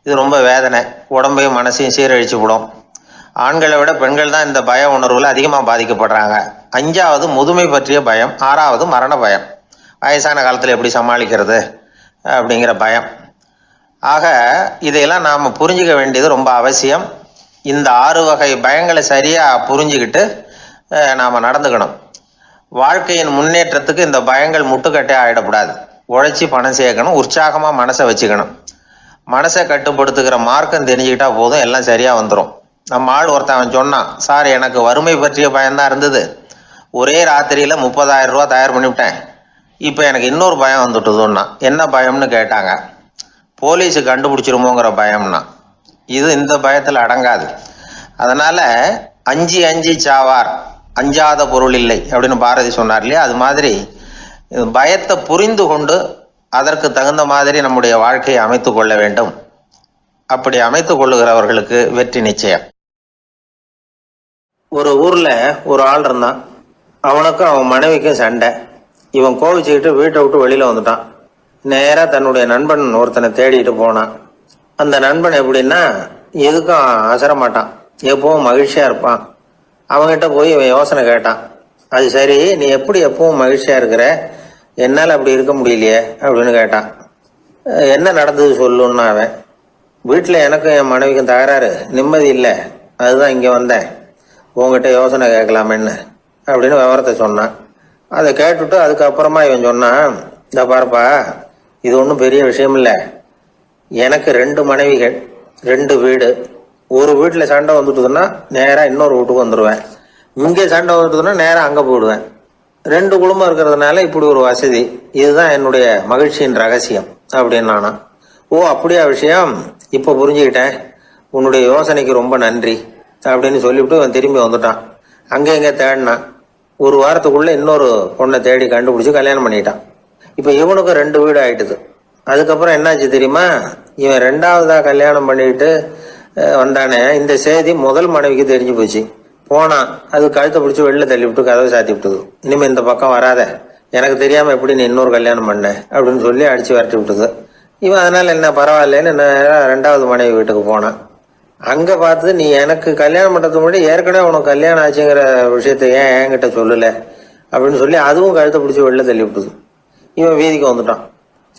இது ரொம்ப வேதனை, உடம்பையும் மனசையும் சீரழிச்சு விடும். ஆண்களை விட பெண்கள் தான் இந்த பய உணர்வில் அதிகமாக பாதிக்கப்படுறாங்க. 5வது முதுமை பற்றிய பயம். 6வது மரண பயம், வயசான காலத்தில் எப்படி சமாளிக்கிறது அப்படிங்கிற பயம். ஆக இதையெல்லாம் நாம் புரிஞ்சிக்க வேண்டியது ரொம்ப அவசியம். இந்த 6 வகை பயங்களை சரியாக புரிஞ்சுக்கிட்டு நாம் நடந்துக்கணும். வாழ்க்கையின் முன்னேற்றத்துக்கு இந்த பயங்கள் முட்டுக்கட்டே ஆகிடக்கூடாது. உழைச்சி பணம் சேர்க்கணும், உற்சாகமாக மனசை வச்சுக்கணும். மனசை கட்டுப்படுத்துகிற மார்க்கம் தெரிஞ்சுக்கிட்டா போதும், எல்லாம் சரியாக வந்துடும். நம்ம ஆள் ஒருத்தன் சொன்னான், சார் எனக்கு வறுமை பற்றிய பயம்தான் இருந்தது, ஒரே ராத்திரியில் 30,000 ரூபா தயார் பண்ணிவிட்டேன், இப்போ எனக்கு இன்னொரு பயம் வந்துட்டுதுன்னா. என்ன பயம்னு கேட்டாங்க. போலீஸு கண்டுபிடிச்சிருமோங்கிற பயம்னா. இது இந்த பயத்தில் அடங்காது. அதனால் அஞ்சி அஞ்சி சாவார், அஞ்சாத பொருள் இல்லை அப்படின்னு பாரதி சொன்னார் இல்லையா, அது மாதிரி பயத்தை புரிந்து கொண்டு அதற்கு தகுந்த மாதிரி நம்முடைய வாழ்க்கையை அமைத்து கொள்ள வேண்டும். அப்படி அமைத்து கொள்ளுகிறவர்களுக்கு வெற்றி நிச்சயம். ஒரு ஊர்ல ஒரு ஆள் இருந்தான். அவனுக்கும் அவன் மனைவிக்கும் சண்டை. இவன் கோவிச்சுக்கிட்டு வீட்டை விட்டு வெளியில வந்துட்டான். நேரா தன்னுடைய நண்பன் ஒருத்தனை தேடிட்டு போனான். அந்த நண்பன் எப்படின்னா, எதுக்கும் அசரமாட்டான், எப்பவும் மகிழ்ச்சியா இருப்பான். அவன்கிட்ட போய் இவன் யோசனை கேட்டான். அது சரி, நீ எப்படி எப்பவும் மகிழ்ச்சியா இருக்கிற, என்னால் அப்படி இருக்க முடியலையே அப்படின்னு கேட்டான். என்ன நடந்தது சொல்லுன்னா அவன், வீட்டில் எனக்கும் என் மனைவிக்கும் தகராறு, நிம்மதி இல்லை, அதுதான் இங்கே வந்தேன், உங்ககிட்ட யோசனை கேட்கலாமேன்னு அப்படின்னு விவரத்தை சொன்னான். அதை கேட்டுட்டு அதுக்கப்புறமா இவன் சொன்னான், இந்த பாருப்பா, இது ஒன்றும் பெரிய விஷயம் இல்லை, எனக்கு 2 மனைவிகள், 2 வீடு. ஒரு வீட்டில் சண்டை வந்துட்டுதுன்னா நேராக இன்னொரு வீட்டுக்கு வந்துடுவேன், இங்கே சண்டை வந்துட்டுதுன்னா நேராக அங்கே போயிடுவேன். 2 குடும்பம் இருக்கிறதுனால இப்படி ஒரு வசதி, இதுதான் என்னுடைய மகிழ்ச்சியின் ரகசியம் அப்படின்னு நானா. ஓ அப்படியா விஷயம், இப்போ புரிஞ்சுக்கிட்டேன், உன்னுடைய யோசனைக்கு ரொம்ப நன்றி அப்படின்னு சொல்லிவிட்டு அவன் திரும்பி வந்துட்டான். அங்கே இங்கே தேடினான். ஒரு வாரத்துக்குள்ள இன்னொரு பொண்ணை தேடி கண்டுபிடிச்சி கல்யாணம் பண்ணிட்டான். இப்போ இவனுக்கும் 2 வீடு ஆயிட்டுது. அதுக்கப்புறம் என்னாச்சு தெரியுமா, இவன் 2வதா கல்யாணம் பண்ணிட்டு வந்தானே, இந்த செய்தி முதல் மனைவிக்கு தெரிஞ்சு போச்சு. போனான், அது கழுத்தை பிடிச்சி வெளில தள்ளி விட்டு கதவை சாத்தி விட்டுது. இனிமே இந்த பக்கம் வராத, எனக்கு தெரியாம எப்படி நீ இன்னொரு கல்யாணம் பண்ண அப்படின்னு சொல்லி அடிச்சு விரட்டி விட்டுது. இவன் அதனால என்ன பரவாயில்லன்னு 2வது மனைவி வீட்டுக்கு போனான். அங்க பார்த்து, நீ எனக்கு கல்யாணம் பண்றதுக்கு முன்னாடி ஏற்கனவே உனக்கு கல்யாணம் ஆச்சுங்கிற விஷயத்த ஏன் என்கிட்ட சொல்லல அப்படின்னு சொல்லி அதுவும் கழுத்தை பிடிச்சி வெளில தள்ளி விட்டுது. இவன் வீதிக்கு வந்துட்டான்.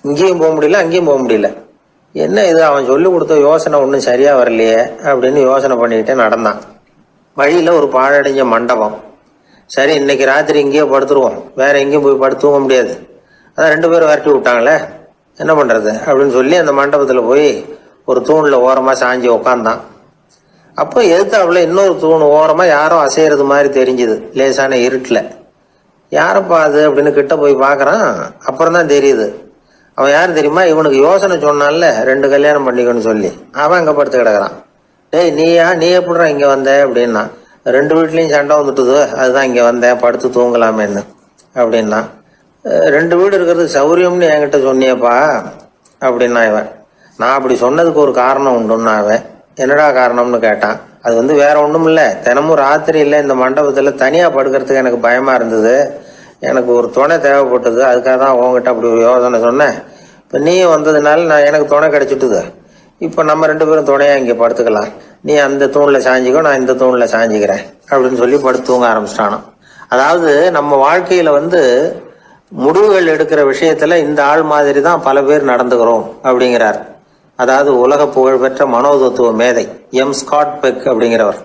இங்கேயும் போக முடியல, அங்கேயும் போக முடியல. என்ன இது, அவன் சொல்லி கொடுத்த யோசனை ஒன்றும் சரியா வரலையே அப்படின்னு யோசனை பண்ணிக்கிட்டே நடந்தான். வழியில் ஒரு பாழடைஞ்ச மண்டபம். சரி, இன்னைக்கு ராத்திரி இங்கேயே படுத்துருவோம், வேற எங்கேயும் போய் படுத்து தூங்க முடியாது, அதான் 2 பேரும் விரட்டி விட்டாங்களே, என்ன பண்ணுறது அப்படின்னு சொல்லி அந்த மண்டபத்தில் போய் ஒரு தூணில் ஓரமாக சாஞ்சி உக்காந்தான். அப்போ எதிர்த்தாப்புல இன்னொரு தூண் ஓரமாக யாரோ அசைகிறது மாதிரி தெரிஞ்சுது, லேசான இருட்டில். யாரப்பா அது அப்படின்னு கிட்ட போய் பார்க்குறான். அப்புறம் தான் தெரியுது, அவன் யார் தெரியுமா, இவனுக்கு யோசனை சொன்னான்ல 2 கல்யாணம் பண்ணிக்கணும்னு சொல்லி, அவன் அங்கே படுத்து கிடக்குறான். டேய் நீ எப்படிடா இங்கே வந்த அப்படின்னா, 2 வீட்லேயும் சண்டை வந்துட்டுது, அதுதான் இங்கே வந்தேன், படுத்து தூங்கலாமேன்னு அப்படின்னா. 2 வீடு இருக்கிறது சௌரியம்னு என்கிட்ட சொன்னியப்பா அப்படின்னா இவன். நான் அப்படி சொன்னதுக்கு ஒரு காரணம் உண்டுன்னா அவன். என்னடா காரணம்னு கேட்டான். அது வேற ஒன்றும் இல்லை, தினமும் ராத்திரியில் இந்த மண்டபத்தில் தனியாக படுக்கிறதுக்கு எனக்கு பயமாக இருந்தது, எனக்கு ஒரு துணை தேவைப்பட்டது, அதுக்காக தான் உங்ககிட்ட அப்படி ஒரு யோசனை சொன்னேன். இப்போ நீயும் வந்ததுனால எனக்கு துணை கிடைச்சிட்டுது, இப்போ நம்ம 2 பேரும் துணையாக இங்கே படுத்துக்கலாம், நீ அந்த தூணில் சாஞ்சிக்கோ, நான் இந்த தூணில் சாஞ்சிக்கிறேன் அப்படின்னு சொல்லி படுத்து தூங்க ஆரம்பிச்சிட்டானோ. அதாவது நம்ம வாழ்க்கையில் முடிவுகள் எடுக்கிற விஷயத்துல இந்த ஆள் மாதிரி தான் பல பேர் நடந்துக்கிறோம் அப்படிங்கிறார். அதாவது உலக புகழ்பெற்ற மனோதத்துவ மேதை ஸ்காட் பெக் அப்படிங்கிறவர்.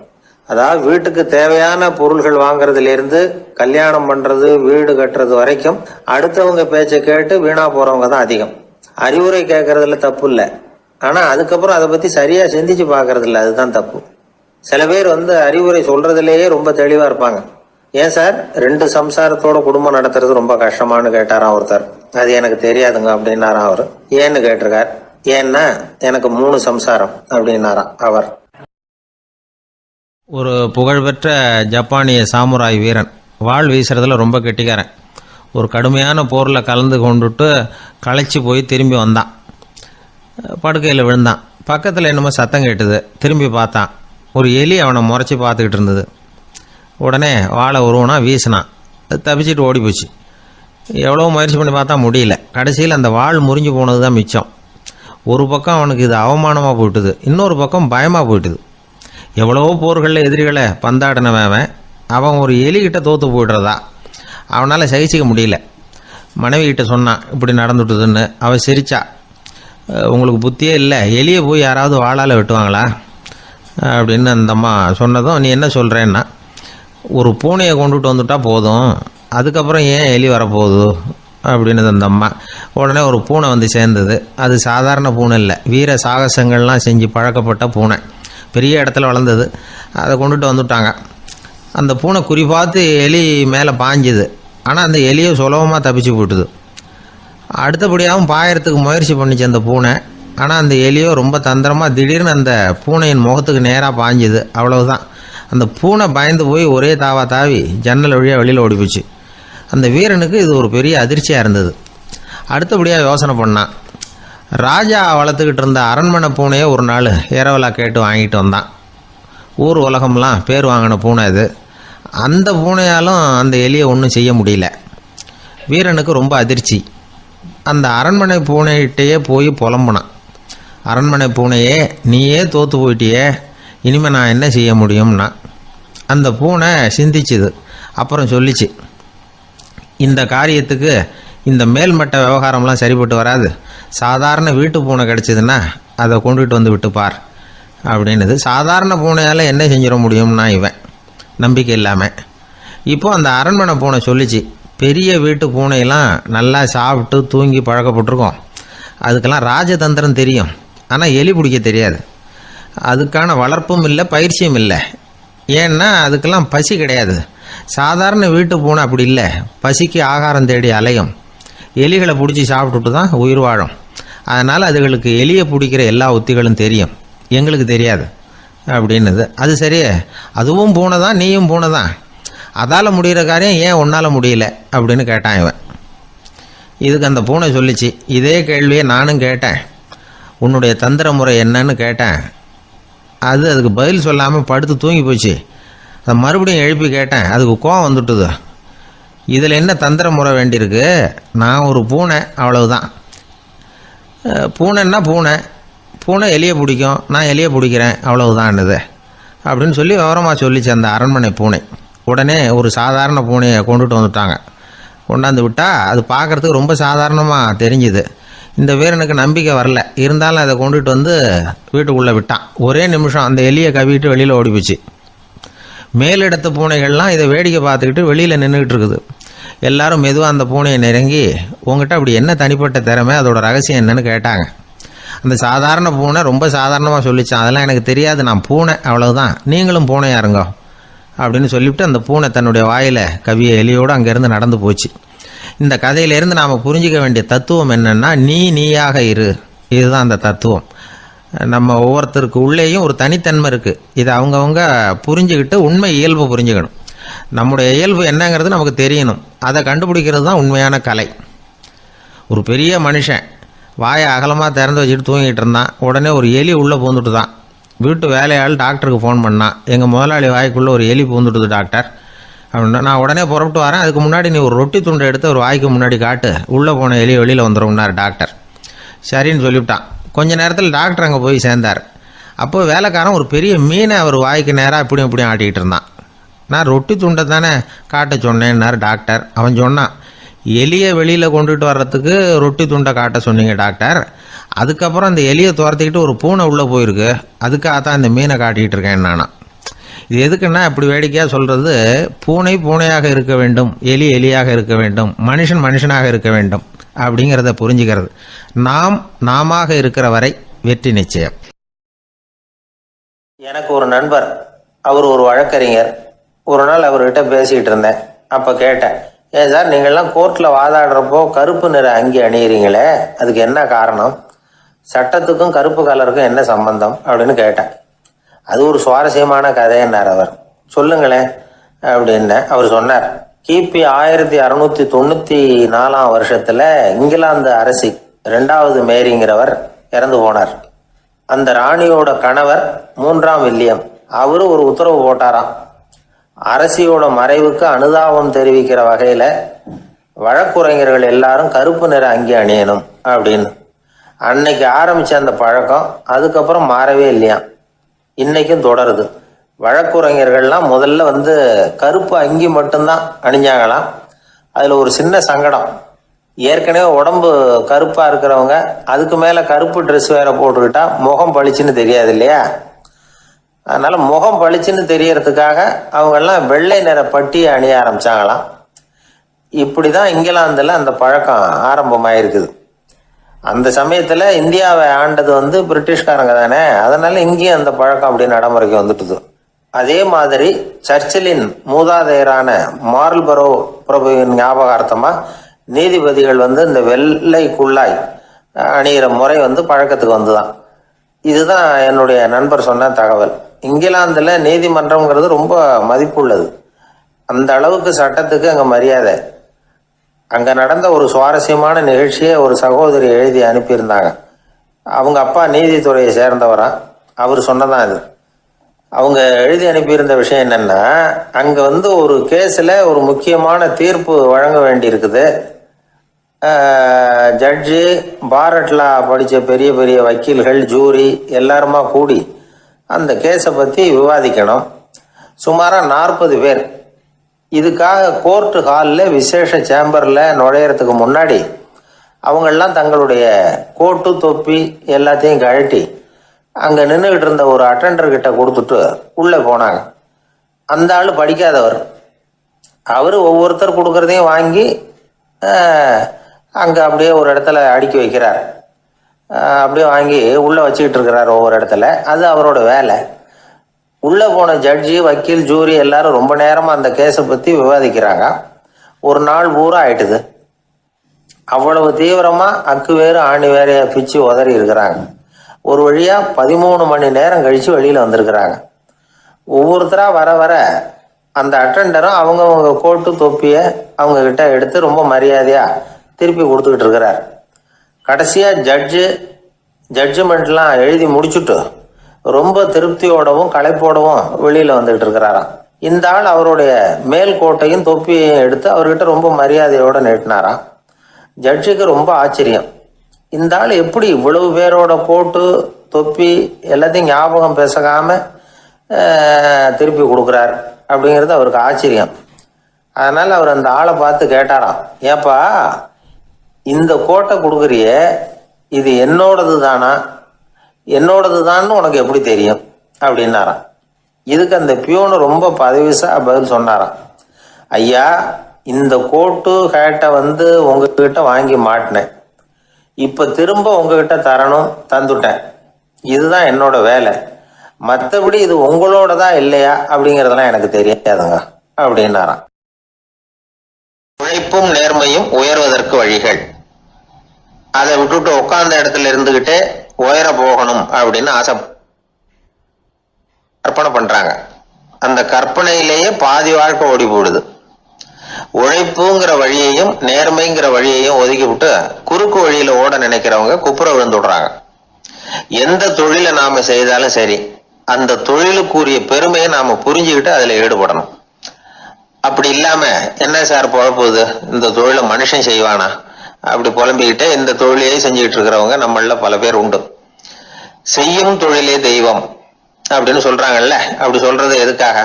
அதாவது வீட்டுக்கு தேவையான பொருள்கள் வாங்குறதுல இருந்து கல்யாணம் பண்றது, வீடு கட்டுறது வரைக்கும் அடுத்தவங்க பேச்சை கேட்டு வீணா போறவங்க தான் அதிகம். அறிவுரை கேட்கறதுல தப்பு இல்லை, ஆனா அதுக்கப்புறம் அதை பத்தி சரியா சிந்திச்சு பாக்குறது இல்லை, அதுதான் தப்பு. சில பேர் அறிவுரை சொல்றதுலேயே ரொம்ப தெளிவா இருப்பாங்க. ஏன் சார் 2 சம்சாரத்தோட குடும்பம் நடத்துறது ரொம்ப கஷ்டமானு கேட்டாராம் ஒருத்தர். அது எனக்கு தெரியாதுங்க அப்படின்னாராம் அவர். ஏன்னு கேட்டிருக்கார். ஏன்னா எனக்கு 3 சம்சாரம் அப்படின்னாராம் அவர். ஒரு புகழ்பெற்ற ஜப்பானிய சாமுராய் வீரன், வாள் வீசுறதுல ரொம்ப கெட்டிக்காரன். ஒரு கடுமையான போரில் கலந்து கொண்டுட்டு களைச்சி போய் திரும்பி வந்தான். படுக்கையில் விழுந்தான். பக்கத்தில் என்னமோ சத்தம் கேட்டுது. திரும்பி பார்த்தான். ஒரு எலி அவனை முறைச்சி பார்த்துக்கிட்டு இருந்தது. உடனே வாழை உருவனா வீசினான். அது தப்பிச்சிட்டு ஓடி போச்சு. எவ்வளோ முயற்சி பண்ணி பார்த்தா முடியல. கடைசியில் அந்த வாள் முறிஞ்சு போனது தான் மிச்சம். ஒரு பக்கம் அவனுக்கு இது அவமானமாக போயிட்டுது, இன்னொரு பக்கம் பயமாக போயிட்டுது. எவ்வளவோ போர்களில் எதிரிகளை பந்தாடினவன் அவன் ஒரு எலிகிட்ட தோற்று போய்டுறதா அவனால் சகிச்சிக்க முடியல. மனைவி கிட்ட சொன்னான் இப்படி நடந்துட்டுதுன்னு. அவள் சிரிச்சா. உங்களுக்கு புத்தியே இல்லை, எலியை போய் யாராவது வாளால் வெட்டுவாங்களா அப்படின்னு அந்த அம்மா சொன்னதும், நீ என்ன சொல்கிறேன்னா, ஒரு பூனையை கொண்டுட்டு வந்துட்டா போதும், அதுக்கப்புறம் ஏன் எலி வரப்போகுது அப்படின்னு அந்த அம்மா. உடனே ஒரு பூனை வந்து சேர்ந்தது. அது சாதாரண பூனை இல்லை, வீர சாகசங்கள்லாம் செஞ்சு பழக்கப்பட்ட பூனை. பெரிய இடத்துல வளர்ந்தது. அதை கொண்டுட்டு வந்துட்டாங்க. அந்த பூனை குறிப்பாத்து எலி மேலே பாஞ்சுது. ஆனால் அந்த எலியை சுலபமாக தப்பிச்சு போட்டுது. அடுத்தபடியாகவும் பாயறதுக்கு முயற்சி பண்ணிச்சு அந்த பூனை. ஆனால் அந்த எலியோ ரொம்ப தந்திரமாக திடீர்னு அந்த பூனையின் முகத்துக்கு நேராக பாஞ்சுது. அவ்வளவுதான். அந்த பூனை பயந்து போய் ஒரே தாவி ஜன்னல் வழியாக வெளியில் ஓடி போச்சு. அந்த வீரனுக்கு இது ஒரு பெரிய அதிர்ச்சியாக இருந்தது. அடுத்தபடியாக யோசனை பண்ணான். ராஜா வளர்த்துக்கிட்டு இருந்த அரண்மனை பூனையை ஒரு நாள் இரவலாக கேட்டு வாங்கிட்டு வந்தான். ஊர் உலகம்லாம் பேர் வாங்கின பூனை இது. அந்த பூனையாலும் அந்த எலியை ஒன்றும் செய்ய முடியல. வீரனுக்கு ரொம்ப அதிர்ச்சி. அந்த அரண்மனை பூனைகிட்டையே போய் புலம்புனான். அரண்மனை பூனையே, நீயே தோற்று போயிட்டியே, இனிமேல் நான் என்ன செய்ய முடியும்னா. அந்த பூனை சிந்திச்சுது. அப்புறம் சொல்லிச்சு, இந்த காரியத்துக்கு இந்த மேல்மட்ட விவகாரம்லாம் சரிப்பட்டு வராது. சாதாரண வீட்டு பூனை கிடச்சிதுன்னா அதை கொண்டுகிட்டு வந்து விட்டுப்பார் அப்படின்னது. சாதாரண பூனையால் என்ன செஞ்சிட முடியும்னா இவன் நம்பிக்கை இல்லாமல். இப்போது அந்த அரண்மனை பூனை சொல்லிச்சு, பெரிய வீட்டு பூனையெல்லாம் நல்லா சாப்பிட்டு தூங்கி பழக்கப்பட்டிருக்கோம், அதுக்கெல்லாம் ராஜதந்திரம் தெரியும், ஆனால் எலி பிடிக்க தெரியாது. அதுக்கான வளர்ப்பும் இல்லை, பயிற்சியும் இல்லை. ஏன்னா அதுக்கெல்லாம் பசி கிடையாது. சாதாரண வீட்டு பூனை அப்படி இல்லை, பசிக்கு ஆகாரம் தேடி அலையும். எலிகளை பிடிச்சி சாப்பிட்டுட்டு தான் உயிர் வாழும். அதனால் அதுகளுக்கு எலியை பிடிக்கிற எல்லா உத்திகளும் தெரியும், எங்களுக்கு தெரியாது அப்படின்னது. அது சரியே, அதுவும் பூனை தான், நீயும் பூனை தான், அதால் முடிகிற காரியம் ஏன் உன்னால் முடியல அப்படின்னு கேட்டான் இவன். இதுக்கு அந்த பூனை சொல்லிச்சு, இதே கேள்வியை நானும் கேட்டேன், உன்னுடைய தந்திர முறை என்னன்னு கேட்டேன். அதுக்கு பதில் சொல்லாமல் படுத்து தூங்கி போச்சு. அதை மறுபடியும் எழுப்பி கேட்டேன், அதுக்கு கோவம் வந்துட்டுது. இதில் என்ன தந்திர முறை வேண்டியிருக்கு, நான் ஒரு பூனை அவ்வளவுதான். பூனைன்னா பூனை, பூனை எலியை பிடிக்கும், நான் எலியை பிடிக்கிறேன் அவ்வளவுதான்னுது அப்படின்னு சொல்லி விவரமாக சொல்லிச்சு அந்த அரண்மனை பூனை. உடனே ஒரு சாதாரண பூனையை கொண்டுட்டு வந்துட்டாங்க. கொண்டாந்து விட்டால் அது பார்க்குறதுக்கு ரொம்ப சாதாரணமாக தெரிஞ்சுது. இந்த வீரனுக்கு நம்பிக்கை வரல. இருந்தாலும் அதை கொண்டுட்டு வந்து வீட்டுக்குள்ளே விட்டான். ஒரே நிமிஷம் அந்த எலியை கவிட்டு வெளியில் ஓடி போச்சு. மேலிடத்து பூனைகள்லாம் இதை வேடிக்கை பார்த்துக்கிட்டு வெளியில் நின்றுக்கிட்டு இருக்குது. எல்லாரும் மெதுவாக அந்த பூனையை நெருங்கி, உங்ககிட்ட அப்படி என்ன தனிப்பட்ட திறமை, அதோட ரகசியம் என்னன்னு கேட்டாங்க. அந்த சாதாரண பூனை ரொம்ப சாதாரணமாக சொல்லிச்சான், அதெல்லாம் எனக்கு தெரியாது, நான் பூனை, அவ்வளவுதான், நீங்களும் பூனையா இருங்க அப்படின்னு சொல்லிவிட்டு அந்த பூனை தன்னுடைய வாயில் கவிய எலியோடு அங்கேருந்து நடந்து போச்சு. இந்த கதையிலேருந்து நாம் புரிஞ்சிக்க வேண்டிய தத்துவம் என்னென்னா, நீயாக இரு. இதுதான் அந்த தத்துவம். நம்ம ஒவ்வொருத்தருக்கு உள்ளேயும் ஒரு தனித்தன்மை இருக்குது. இதை அவங்கவுங்க புரிஞ்சுக்கிட்டு உண்மை இயல்பு புரிஞ்சுக்கணும். நம்முடைய இயல்பு என்னங்கிறது நமக்கு தெரியணும். அதை கண்டுபிடிக்கிறது தான் உண்மையான கலை. ஒரு பெரிய மனுஷன் வாயை அகலமாக திறந்து வச்சுட்டு தூங்கிட்டு இருந்தான். உடனே ஒரு எலி உள்ளே பூந்துட்டு தான். வீட்டு வேலையாள் டாக்டருக்கு ஃபோன் பண்ணான், எங்கள் முதலாளி வாய்க்குள்ளே ஒரு எலி பூந்துட்டுது டாக்டர் அப்படின்னா. நான் உடனே புறப்பட்டு வரேன், அதுக்கு முன்னாடி நீ ஒரு ரொட்டி துண்டை எடுத்து ஒரு வாய்க்கு முன்னாடி காட்டு, உள்ளே போன எலி வெளியில் வந்துடும்னார் டாக்டர். சரின்னு சொல்லிவிட்டான். கொஞ்ச நேரத்தில் டாக்டர் அங்கே போய் சேர்ந்தார். அப்போ வேலைக்காரன் ஒரு பெரிய மீனை அவர் வாய்க்கு நேராக இப்படியும் ஆட்டிக்கிட்டு இருந்தான். நான் ரொட்டி துண்டை தானே காட்ட சொன்னேன்னார் டாக்டர். அவன் சொன்னான், எலியை வெளியில் கொண்டுட்டு வர்றதுக்கு ரொட்டி துண்டை காட்ட சொன்னீங்க டாக்டர், அதுக்கப்புறம் அந்த எலியை துரத்திக்கிட்டு ஒரு பூனை உள்ளே போயிருக்கு, அதுக்காக தான் இந்த மீனை காட்டிக்கிட்டு இருக்கேன் நானா. இது எதுக்குன்னா, இப்படி வேடிக்கையாக சொல்கிறது, பூனை பூனையாக இருக்க வேண்டும், எலி எலியாக இருக்க வேண்டும், மனுஷன் மனுஷனாக இருக்க வேண்டும் அப்படிங்கிறத புரிஞ்சுக்கிறது. நாம இருக்கிற வரை வெற்றி நிச்சயம். எனக்கு ஒரு நண்பர், அவர் ஒரு வழக்கறிஞர். ஒரு நாள் அவர்கிட்ட பேசிக்கிட்டு இருந்தேன். அப்போ கேட்டேன், ஏன் சார் நீங்கள்லாம் கோர்ட்டில் வாதாடுறப்போ கருப்பு நிற அங்கி அணியிறீங்களே, அதுக்கு என்ன காரணம்? சட்டத்துக்கும் கருப்பு கலருக்கும் என்ன சம்பந்தம் அப்படின்னு கேட்டேன். அது ஒரு சுவாரஸ்யமான கதைன்னார் அவர். சொல்லுங்களேன் அப்படின்னு அவர் சொன்னார். கிபி 1694 வருஷத்துல இங்கிலாந்து அரசி 2வது மேரிங்கிறவர் இறந்து போனார். அந்த ராணியோட கணவர் 3ஆம் வில்லியம், அவரு ஒரு உத்தரவு போட்டாராம், அரசியோட மறைவுக்கு அனுதாபம் தெரிவிக்கிற வகையில வழக்குரைஞர்கள் எல்லாரும் கருப்பு நிற அங்கி அணியணும் அப்படின்னு. அன்னைக்கு ஆரம்பிச்ச அந்த பழக்கம் அதுக்கப்புறம் மாறவே இல்லையாம், இன்னைக்கும் தொடருது. வழக்குரைஞர்கள்லாம் முதல்ல கருப்பு அங்கி மட்டும்தான் அணிஞ்சாங்களாம். அதுல ஒரு சின்ன சங்கடம், ஏற்கனவே உடம்பு கருப்பா இருக்கிறவங்க அதுக்கு மேல கருப்பு ட்ரெஸ் வேற போட்டுக்கிட்டா முகம் பளிச்சுன்னு தெரியாது இல்லையா. அதனால முகம் பளிச்சுன்னு தெரியறதுக்காக அவங்கெல்லாம் வெள்ளை நிற பட்டி அணிய ஆரம்பிச்சாங்களாம். இப்படிதான் இங்கிலாந்துல அந்த பழக்கம் ஆரம்பமாயிருக்குது. அந்த சமயத்துல இந்தியாவை ஆண்டது பிரிட்டிஷ்காரங்க தானே, அதனால இங்கேயும் அந்த பழக்கம் அப்படி நடைமுறைக்கு வந்துட்டுது. அதே மாதிரி சர்ச்சிலின் மூதாதையரான மார்ல்பரோ பிரபுவின் ஞாபகார்த்தமா நீதிபதிகள் இந்த வெள்ளை குள்ளாய் அணிகிற முறை பழக்கத்துக்கு வந்துதான். இதுதான் என்னுடைய நண்பர் சொன்ன தகவல். இங்கிலாந்துல நீதிமன்றம்ங்கிறது ரொம்ப மதிப்புள்ளது. அந்த அளவுக்கு சட்டத்துக்கு அங்க மரியாதை. அங்க நடந்த ஒரு சுவாரஸ்யமான நிகழ்ச்சியை ஒரு சகோதரி எழுதி அனுப்பியிருந்தாங்க. அவங்க அப்பா நீதித்துறையை சேர்ந்தவரா, அவர் சொன்னதான் இது. அவங்க எழுதி அனுப்பியிருந்த விஷயம் என்னன்னா, அங்க ஒரு கேஸ்ல ஒரு முக்கியமான தீர்ப்பு வழங்க வேண்டி இருக்குது. ஜட்ஜி, பாரட்லா படிச்ச பெரிய பெரிய வக்கீல்கள், ஜூரி எல்லாருமா கூடி அந்த கேஸை பத்தி விவாதிக்கணும். சுமாரா 40 பேர். இதுக்காக கோர்ட்டு ஹாலில் விசேஷ சேம்பர்ல நுழையறதுக்கு முன்னாடி அவங்கெல்லாம் தங்களுடைய கோட்டு தொப்பி எல்லாத்தையும் கழட்டி அங்க நின்றுகிட்டு இருந்த ஒரு அட்டெண்டர் கிட்ட கொடுத்துட்டு உள்ள போனாங்க. அந்த ஆள் படிக்காதவர். அவரு ஒவ்வொருத்தர் கொடுக்கறதையும் வாங்கி அங்க அப்படியே ஒரு இடத்துல அடுக்கி வைக்கிறார். அப்படியே வாங்கி உள்ள வச்சுக்கிட்டு இருக்கிறார் ஒவ்வொரு இடத்துல. அது அவரோட வேலை. உள்ள போன ஜட்ஜி, வக்கீல், ஜூரி எல்லாரும் ரொம்ப நேரமா அந்த கேஸை பத்தி விவாதிக்கிறாங்க. ஒரு நாள் பூரா ஆயிட்டுது. அவ்வளவு தீவிரமா அக்கு வேறு ஆணி வேறைய பிச்சு உதறி இருக்கிறாங்க. ஒரு வழியா 13 மணி நேரம் கழிச்சு வெளியில வந்திருக்கிறாங்க. ஒவ்வொருத்தரா வர வர அந்த அட்டெண்டரும் அவங்க கோட்டு தொப்பிய அவங்க கிட்ட எடுத்து ரொம்ப மரியாதையா திருப்பி கொடுத்துக்கிட்டு இருக்கிறார். கடைசியா ஜட்ஜ்மெண்ட்லாம் எழுதி முடிச்சுட்டு ரொம்ப திருப்தியோடவும் களைப்போடவும் வெளியில வந்துகிட்டு இருக்கிறாராம். இந்த ஆள் அவருடைய மேல் கோட்டையும் தொப்பியையும் எடுத்து அவர்கிட்ட ரொம்ப மரியாதையோட நீட்டினாராம். ஜட்ஜுக்கு ரொம்ப ஆச்சரியம். இந்த ஆள் எப்படி இவ்வளவு பேரோட கோட்டு தொப்பி எல்லாத்தையும் ஞாபகம் பேசாம திருப்பி கொடுக்குறார் அப்படிங்கிறது அவருக்கு ஆச்சரியம். அதனால அவர் அந்த ஆளை பார்த்து கேட்டாராம், ஏப்பா இந்த கோட்டை கொடுக்குறிய, இது என்னோடது தானா? என்னோடது தான் உனக்கு எப்படி தெரியும் அப்படின்னாராம். இதுக்கு அந்த பியூனு ரொம்ப பதவிசா பதில் சொன்னாராம். ஐயா, இந்த கோட்டு ஹேட்டை உங்ககிட்ட வாங்கி மாட்டினேன், இப்ப திரும்ப உங்ககிட்ட தரணும், தந்துட்டேன். இதுதான் என்னோட வேலை. மற்றபடி இது உங்களோடதா இல்லையா அப்படிங்கறதெல்லாம் எனக்கு தெரியாதுங்க அப்படின்னாராம். உழைப்பும் நேர்மையும் உயர்வதற்கு வழிகள். அதை விட்டுட்டு உட்கார்ந்த இடத்துல இருந்துகிட்டே உயர போகணும் அப்படின்னு ஆசை கற்பனை பண்றாங்க. அந்த கற்பனையிலேயே பாதி வாழ்க்கை ஓடி போடுது. உழைப்புங்கிற வழியையும் நேர்மைங்கிற வழியையும் ஒதுக்கி விட்டு குறுக்கு வழியில ஓட நினைக்கிறவங்க குப்புற விழுந்துடுறாங்க. எந்த தொழிலை நாம செய்தாலும் சரி, அந்த தொழிலுக்குரிய பெருமையை நாம புரிஞ்சுக்கிட்டு அதுல ஈடுபடணும். அப்படி இல்லாம என்ன சார் பொழப்புது, இந்த தொழிலை மனுஷன் செய்வானா அப்படி புலம்பிக்கிட்டே இந்த தொழிலையே செஞ்சுக்கிட்டு இருக்கிறவங்க நம்மள பல பேர் உண்டு. செய்யும் தொழிலே தெய்வம் அப்படின்னு சொல்றாங்கல்ல, அப்படி சொல்றது எதுக்காக?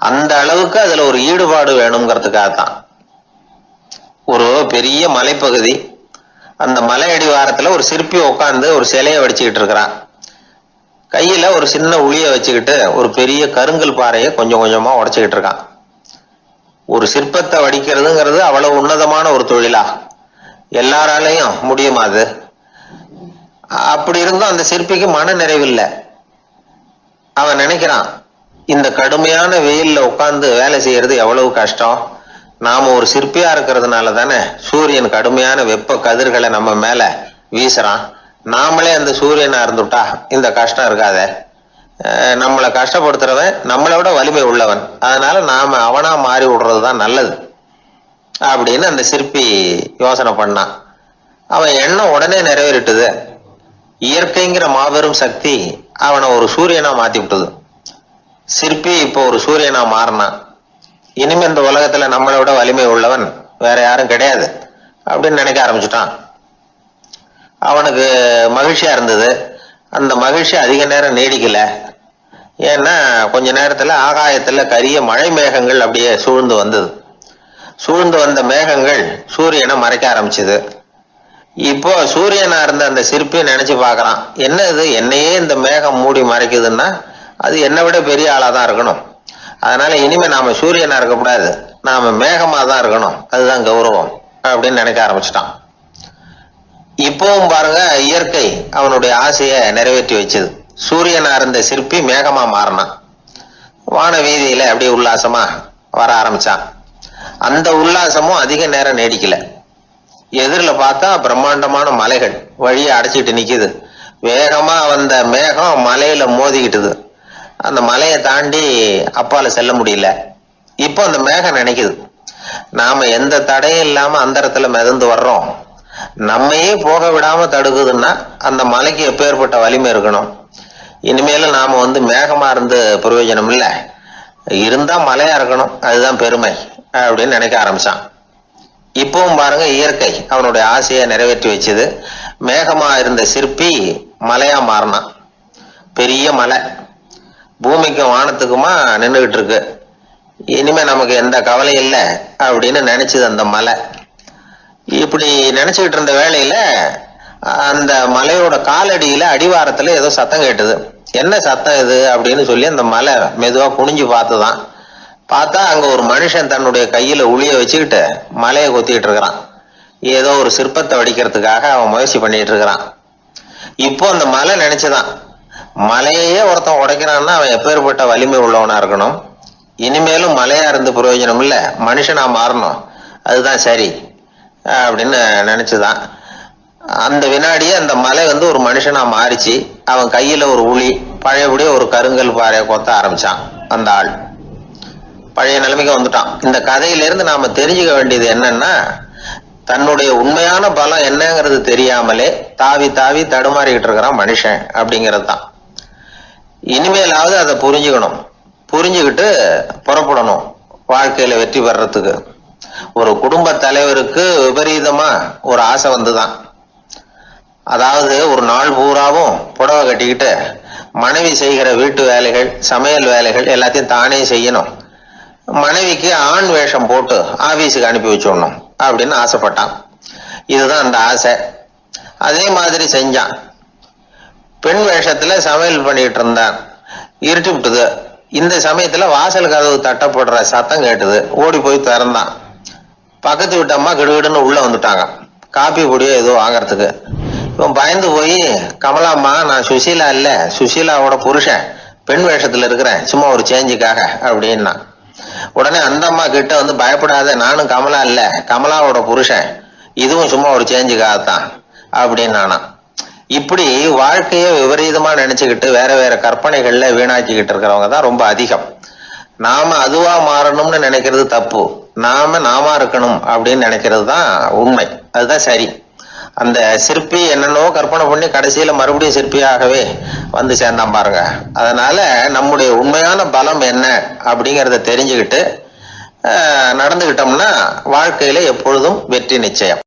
அந்த அளவுக்கு அதுல ஒரு ஈடுபாடு வேணுங்கிறதுக்காகத்தான். ஒரு பெரிய மலைப்பகுதி, அந்த மலை அடிவாரத்துல ஒரு சிற்பி உட்காந்து ஒரு சிலையை வடிச்சுக்கிட்டு இருக்கிறான். கையில ஒரு சின்ன உளிய வச்சுக்கிட்டு ஒரு பெரிய கருங்கல் பாறையை கொஞ்சம் கொஞ்சமா உடைச்சுக்கிட்டு இருக்கான். ஒரு சிற்பத்தை வடிக்கிறதுங்கிறது அவ்வளவு உன்னதமான ஒரு தொழிலா? எல்லாராலையும் முடியுமா அது? அப்படி இருந்தும் அந்த சிற்பிக்கு மன நிறைவில்லை. அவன் நினைக்கிறான், இந்த கடுமையான வெயில்ல உட்கார்ந்து வேலை செய்யறது எவ்வளவு கஷ்டம். நாம ஒரு சிற்பியா இருக்கிறதுனால தானே சூரியன் கடுமையான வெப்ப கதிர்களை நம்ம மேல வீசுறான். நாமளே அந்த சூரியனா இருந்துட்டா இந்த கஷ்டம் இருக்காத. நம்மளை கஷ்டப்படுத்துறவன் நம்மளை விட வலிமை உள்ளவன், அதனால நாம அவனா மாறி விடுறதுதான் நல்லது அப்படின்னு அந்த சிற்பி யோசனை பண்ணான். அவன் எண்ணம் உடனே நிறைவேறிட்டுது. இயற்கைங்கிற மாபெரும் சக்தி அவனை ஒரு சூரியனா மாத்தி விட்டது. சிற்பி இப்போ ஒரு சூரியனா மாறினான். இனிமே இந்த உலகத்துல நம்மளை விட வலிமை உள்ளவன் வேற யாரும் கிடையாது அப்படின்னு நினைக்க ஆரம்பிச்சுட்டான். அவனுக்கு மகிழ்ச்சியா இருந்தது. அந்த மகிழ்ச்சி அதிக நேரம் நீடிக்கல. ஏன்னா கொஞ்ச நேரத்துல ஆகாயத்துல கரிய மழை மேகங்கள் அப்படியே சூழ்ந்து வந்தது. சூழ்ந்து வந்த மேகங்கள் சூரியனை மறைக்க ஆரம்பிச்சது. இப்போ சூரியனா இருந்த அந்த சிற்பி நினைச்சு பாக்குறான், என்ன இது, என்னையே இந்த மேகம் மூடி மறைக்குதுன்னா அது என்னை விட பெரிய ஆளாதான் இருக்கணும். அதனால இனிமே நாம சூரியனா இருக்கக்கூடாது, நாம மேகமா தான் இருக்கணும், அதுதான் கௌரவம் அப்படின்னு நினைக்க ஆரம்பிச்சிட்டான். இப்பவும் பாருங்க, இயற்கை அவனுடைய ஆசையை நிறைவேற்றி வச்சது. சூரியனா இருந்த சிற்பி மேகமா மாறினான். வான வீதியில அப்படியே உல்லாசமா வர ஆரம்பிச்சான். அந்த உல்லாசமும் அதிக நேரம் நீடிக்கல. எதிரில பார்த்தா பிரம்மாண்டமான மலைகள் வழியை அடைச்சிட்டு நிக்குது. வேகமா வந்த மேகம் மலையில மோதிக்கிட்டுது. அந்த மலையை தாண்டி அப்பால செல்ல முடியல. இப்போ அந்த மேகம் நினைக்குது, நாம எந்த தடையும் இல்லாம அந்தரத்துல மிதந்து வர்றோம், நம்மையே போக விடாம தடுக்குதுன்னா அந்த மலைக்கு எப்பேற்பட்ட வலிமை இருக்கணும். இனிமேல நாம மேகமா இருந்து பிரயோஜனம் இல்ல, இருந்தா மலையா இருக்கணும், அதுதான் பெருமை அப்படின்னு நினைக்க ஆரம்பிச்சான். இப்பவும் பாருங்க, இயற்கை அவனுடைய ஆசையை நிறைவேற்றி வச்சது. மேகமா இருந்த சிற்பி மலையா மாறினான். பெரிய மலை பூமிக்கும் வானத்துக்குமா நின்றுகிட்டு இருக்கு. இனிமே நமக்கு எந்த கவலை இல்லை அப்படின்னு நினைச்சது அந்த மலை. இப்படி நினைச்சுக்கிட்டு இருந்த வேளையில அந்த மலையோட காலடியில அடிவாரத்துல ஏதோ சத்தம் கேட்டது. என்ன சத்தம் இது அப்படின்னு சொல்லி அந்த மலை மெதுவா குனிஞ்சு பார்த்துதான். பார்த்தா அங்க ஒரு மனுஷன் தன்னுடைய கையில உளிய வச்சுக்கிட்டு மலையை கொத்திக்கிட்டு இருக்கிறான். ஏதோ ஒரு சிற்பத்தை வடிக்கிறதுக்காக அவன் முயற்சி பண்ணிட்டு இருக்கிறான். இப்போ அந்த மலை நினைச்சுதான், மலையே ஒருத்தன் உடைக்கிறான்னா அவன் எப்பேற்பட்ட வலிமை உள்ளவனா இருக்கணும். இனிமேலும் மலையா இருந்து பிரயோஜனம் இல்ல, மனுஷனா மாறணும், அதுதான் சரி அப்படின்னு நினைச்சுதான். அந்த வினாடியே அந்த மலை ஒரு மனுஷனா மாறிச்சு. அவன் கையில ஒரு உளி, பழையபடியே ஒரு கருங்கல் பாறையை கொத்த ஆரம்பிச்சான். அந்த ஆள் பழைய நிலைமைக்கு வந்துட்டான். இந்த கதையிலிருந்து நாம தெரிஞ்சுக்க வேண்டியது என்னன்னா, தன்னுடைய உண்மையான பலம் என்னங்கிறது தெரியாமலே தாவி தாவி தடுமாறிக்கிட்டு இருக்கிறான் மனுஷன் அப்படிங்கிறது தான். இனிமேலாவது அதை புரிஞ்சுக்கணும். புரிஞ்சுக்கிட்டு புறப்படணும் வாழ்க்கையில வெற்றி பெறறதுக்கு. ஒரு குடும்ப தலைவருக்கு விபரீதமா ஒரு ஆசை வந்துதான். அதாவது ஒரு நாள் பூராவும் புடவை கட்டிக்கிட்டு மனைவி செய்கிற வீட்டு வேலைகள், சமையல் வேலைகள் எல்லாத்தையும் தானே செய்யணும். மனைவிக்கு ஆண் வேஷம் போட்டு ஆபீஸுக்கு அனுப்பி வச்சுடணும் அப்படின்னு ஆசைப்பட்டான். இதுதான் அந்த ஆசை. அதே மாதிரி செஞ்சான். பெண் வேஷத்துல சமையல் பண்ணிட்டு இருந்தான். இருட்டி விட்டுது. இந்த சமயத்துல வாசல் கதவு தட்டப்படுற சத்தம் கேட்டது. ஓடி போய் திறந்தான். பக்கத்து வீட்டு அம்மா கிடுகிடுன்னு உள்ள வந்துட்டாங்க, காப்பி பொடியோ ஏதோ வாங்கறதுக்கு. இவன் பயந்து போய், கமலாம்மா, நான் சுசீலா இல்ல, சுசீலாவோட புருஷன், பெண் வேஷத்துல இருக்கிறேன், சும்மா ஒரு சேஞ்சுக்காக அப்படின்னா. உடனே அந்த அம்மா கிட்ட வந்து, பயப்படாத, நானும் கமலா இல்ல, கமலாவோட புருஷன், இதுவும் சும்மா ஒரு சேஞ்சுக்காகத்தான் அப்படின்னு. இப்படி வாழ்க்கைய விபரீதமா நினைச்சுக்கிட்டு வேற வேற கற்பனைகள்ல வீணாக்கிக்கிட்டு இருக்கிறவங்க தான் ரொம்ப அதிகம். நாம அதுவா மாறணும்னு நினைக்கிறது தப்பு, நாம இருக்கணும் அப்படின்னு நினைக்கிறது தான் உண்மை, அதுதான் சரி. அந்த சிற்பி என்னென்னவோ கற்பனை பண்ணி கடைசியில மறுபடியும் சிற்பியாகவே வந்து சேர்ந்தான் பாருங்க. அதனால நம்முடைய உண்மையான பலம் என்ன அப்படிங்கறத தெரிஞ்சுக்கிட்டு நடந்துகிட்டோம்னா வாழ்க்கையில எப்பொழுதும் வெற்றி நிச்சயம்.